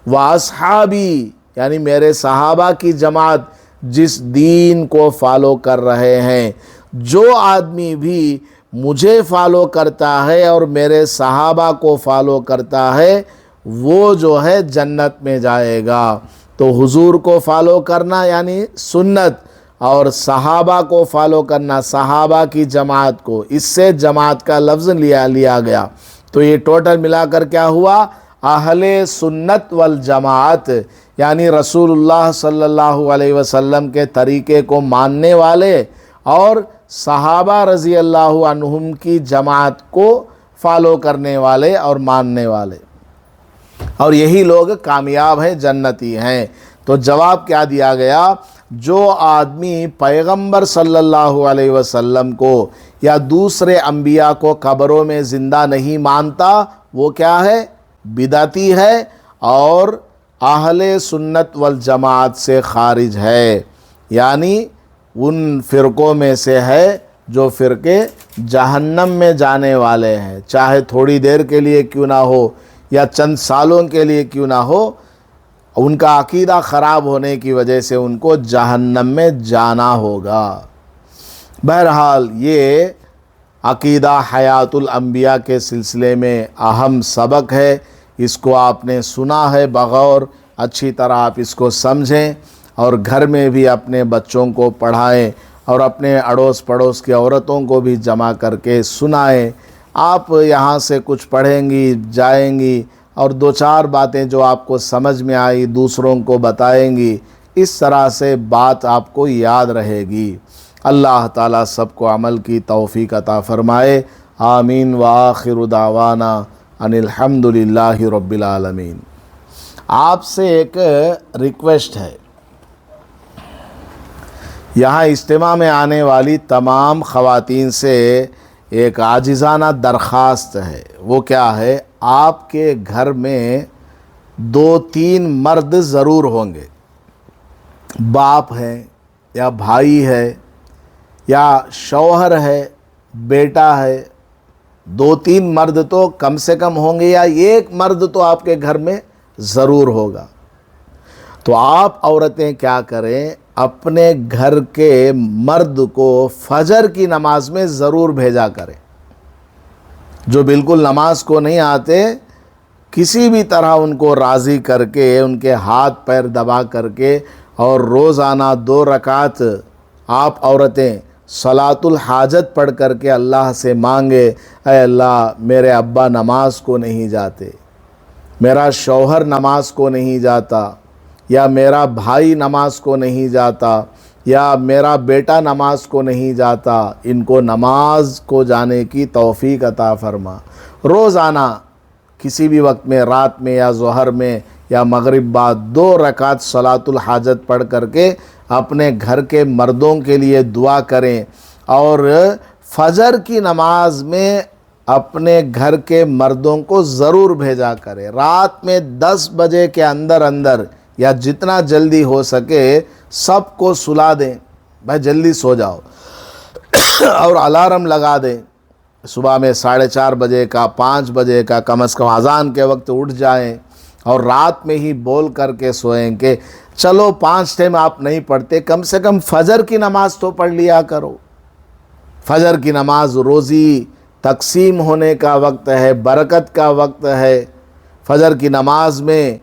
و اصحابی یعنی میرے صحابہ کی جماعت جس دین کو فالو کر رہے ہیں۔ جو آدمی بھی مجھے فالو کرتا ہے اور میرے صحابہ کو فالو کرتا ہے وہ جو ہے جنت میں جائے گا۔ تو حضور کو فالو کرنا یعنی سنت، اور صحابہ کو فالو کرنا صحابہ کی جماعت کو، اس سے جماعت کا لفظ لیا گیا۔ تو یہ ٹوٹل ملا کر کیا ہوا؟ اہل سنت والجماعت، یعنی رسول اللہ صلی اللہ علیہ وسلم کے طریقے کو ماننے والے اور صحابہ رضی اللہ عنہم کی جماعت کو فالو کرنے والے اور ماننے والے، اور یہی لوگ کامیاب ہیں، جنتی ہیں۔ تو جواب کیا دیا گیا؟ جو آدمی پیغمبر صلی اللہ علیہ وسلم کو یا دوسرے انبیاء کو قبروں میں زندہ نہیں مانتا وہ کیا ہے؟ بدعتی ہے، اور اہل سنت والجماعت سے خارج ہے، یعنی ان فرقوں میں سے ہے جو فرقے جہنم میں جانے والے ہیں، چاہے تھوڑی دیر کے لیے کیوں نہ ہو یا چند سالوں کے لیے کیوں نہ ہو، ان کا عقیدہ خراب ہونے کی وجہ سے ان کو جہنم میں جانا ہوگا۔ بہرحال یہ عقیدہ حیات الانبیاء کے سلسلے میں اہم سبق ہے، اس کو آپ نے سنا ہے بغور، اچھی طرح آپ اس کو سمجھیں اور گھر میں بھی اپنے بچوں کو پڑھائیں اور اپنے اڑوس پڑوس کی عورتوں کو بھی جمع کر کے سنائیں۔ آپ یہاں سے کچھ پڑھیں گی، جائیں گی، اور دو چار باتیں جو آپ کو سمجھ میں آئی دوسروں کو بتائیں گی، اس طرح سے بات آپ کو یاد رہے گی۔ اللہ تعالیٰ سب کو عمل کی توفیق عطا فرمائے، آمین۔ وآخر دعوانا ان الحمد للہ رب العالمین۔ آپ سے ایک ریکویسٹ ہے، یہاں اجتماع میں آنے والی تمام خواتین سے ایک عاجزانہ درخواست ہے۔ وہ کیا ہے؟ آپ کے گھر میں 2-3 مرد ضرور ہوں گے، باپ ہے یا بھائی ہے یا شوہر ہے، بیٹا ہے، 2-3 مرد تو کم سے کم ہوں گے، یا ایک مرد تو آپ کے گھر میں ضرور ہوگا۔ تو آپ عورتیں کیا کریں؟ اپنے گھر کے مرد کو فجر کی نماز میں ضرور بھیجا کریں۔ جو بالکل نماز کو نہیں آتے، کسی بھی طرح ان کو راضی کر کے، ان کے ہاتھ پیر دبا کر کے، اور روزانہ 2 رکعت آپ عورتیں صلاۃ الحاجت پڑھ کر کے اللہ سے مانگے، اے اللہ میرے ابا نماز کو نہیں جاتے، میرا شوہر نماز کو نہیں جاتا، یا میرا بھائی نماز کو نہیں جاتا، یا میرا بیٹا نماز کو نہیں جاتا، ان کو نماز کو جانے کی توفیق عطا فرما۔ روزانہ کسی بھی وقت میں، رات میں یا ظہر میں یا مغرب بعد 2 رکعت صلاۃ الحاجت پڑھ کر کے اپنے گھر کے مردوں کے لیے دعا کریں، اور فجر کی نماز میں اپنے گھر کے مردوں کو ضرور بھیجا کریں۔ رات میں 10 بجے کے اندر اندر یا جتنا جلدی ہو سکے سب کو سلا دیں، بھائی جلدی سو جاؤ، اور الارم لگا دیں، صبح میں 4:30 بجے کا، 5 بجے کا، کم از کم اذان کے وقت اٹھ جائیں، اور رات میں ہی بول کر کے سوئیں کہ چلو 5 ٹائم آپ نہیں پڑھتے، کم سے کم فجر کی نماز تو پڑھ لیا کرو۔ فجر کی نماز روزی تقسیم ہونے کا وقت ہے، برکت کا وقت ہے۔ فجر کی نماز میں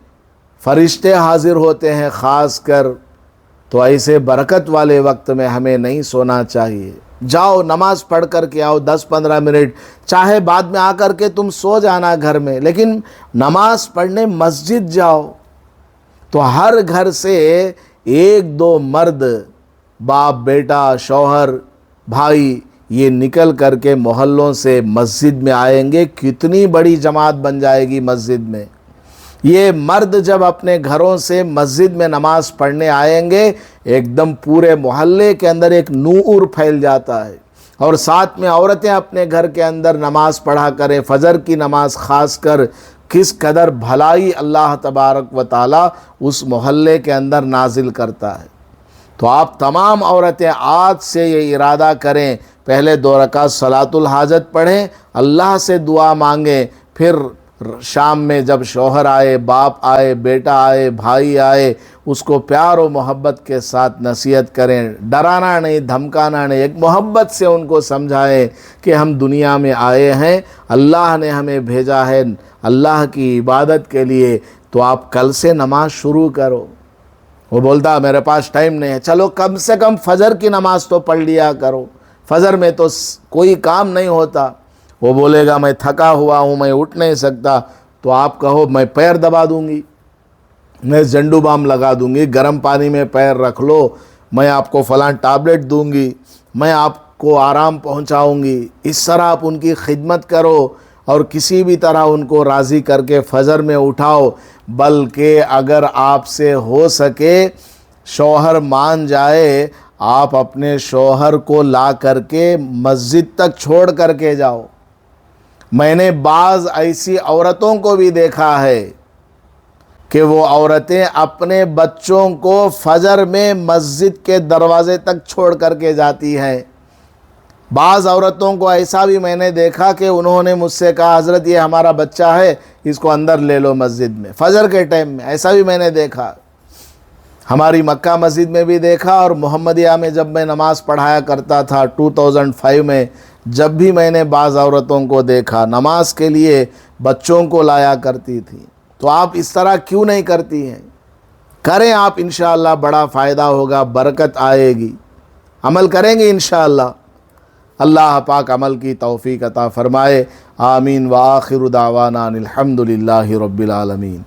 فرشتے حاضر ہوتے ہیں خاص کر، تو ایسے برکت والے وقت میں ہمیں نہیں سونا چاہیے۔ جاؤ نماز پڑھ کر کے آؤ 10-15 منٹ، چاہے بعد میں آ کر کے تم سو جانا گھر میں، لیکن نماز پڑھنے مسجد جاؤ۔ تو ہر گھر سے 1-2 مرد، باپ، بیٹا، شوہر، بھائی، یہ نکل کر کے محلوں سے مسجد میں آئیں گے، کتنی بڑی جماعت بن جائے گی مسجد میں۔ یہ مرد جب اپنے گھروں سے مسجد میں نماز پڑھنے آئیں گے، ایک دم پورے محلے کے اندر ایک نور پھیل جاتا ہے، اور ساتھ میں عورتیں اپنے گھر کے اندر نماز پڑھا کریں، فجر کی نماز خاص کر۔ کس قدر بھلائی اللہ تبارک و تعالی اس محلے کے اندر نازل کرتا ہے۔ تو آپ تمام عورتیں آج سے یہ ارادہ کریں، پہلے 2 رکعت صلاۃ الحاجت پڑھیں، اللہ سے دعا مانگیں، پھر شام میں جب شوہر آئے، باپ آئے، بیٹا آئے، بھائی آئے، اس کو پیار و محبت کے ساتھ نصیحت کریں، ڈرانا نہیں، دھمکانا نہیں، ایک محبت سے ان کو سمجھائیں کہ ہم دنیا میں آئے ہیں، اللہ نے ہمیں بھیجا ہے اللہ کی عبادت کے لیے، تو آپ کل سے نماز شروع کرو۔ وہ بولتا میرے پاس ٹائم نہیں ہے، چلو کم سے کم فجر کی نماز تو پڑھ لیا کرو، فجر میں تو کوئی کام نہیں ہوتا۔ وہ بولے گا میں تھکا ہوا ہوں، میں اٹھ نہیں سکتا، تو آپ کہو میں پیر دبا دوں گی، میں جنڈو بام لگا دوں گی، گرم پانی میں پیر رکھ لو، میں آپ کو فلاں ٹیبلٹ دوں گی، میں آپ کو آرام پہنچاؤں گی۔ اس طرح آپ ان کی خدمت کرو، اور کسی بھی طرح ان کو راضی کر کے فجر میں اٹھاؤ۔ بلکہ اگر آپ سے ہو سکے شوہر مان جائے، آپ اپنے شوہر کو لا کر کے مسجد تک چھوڑ کر کے جاؤ۔ میں نے بعض ایسی عورتوں کو بھی دیکھا ہے کہ وہ عورتیں اپنے بچوں کو فجر میں مسجد کے دروازے تک چھوڑ کر کے جاتی ہیں۔ بعض عورتوں کو ایسا بھی میں نے دیکھا کہ انہوں نے مجھ سے کہا حضرت یہ ہمارا بچہ ہے، اس کو اندر لے لو مسجد میں، فجر کے ٹائم میں، ایسا بھی میں نے دیکھا۔ ہماری مکہ مسجد میں بھی دیکھا، اور محمدیہ میں جب میں نماز پڑھایا کرتا تھا 2005 میں، جب بھی میں نے بعض عورتوں کو دیکھا نماز کے لیے بچوں کو لایا کرتی تھی۔ تو آپ اس طرح کیوں نہیں کرتی ہیں؟ کریں آپ، انشاءاللہ بڑا فائدہ ہوگا، برکت آئے گی، عمل کریں گے انشاءاللہ۔ اللہ پاک عمل کی توفیق عطا فرمائے، آمین۔ وآخر دعوانا الحمدللہ رب العالمین۔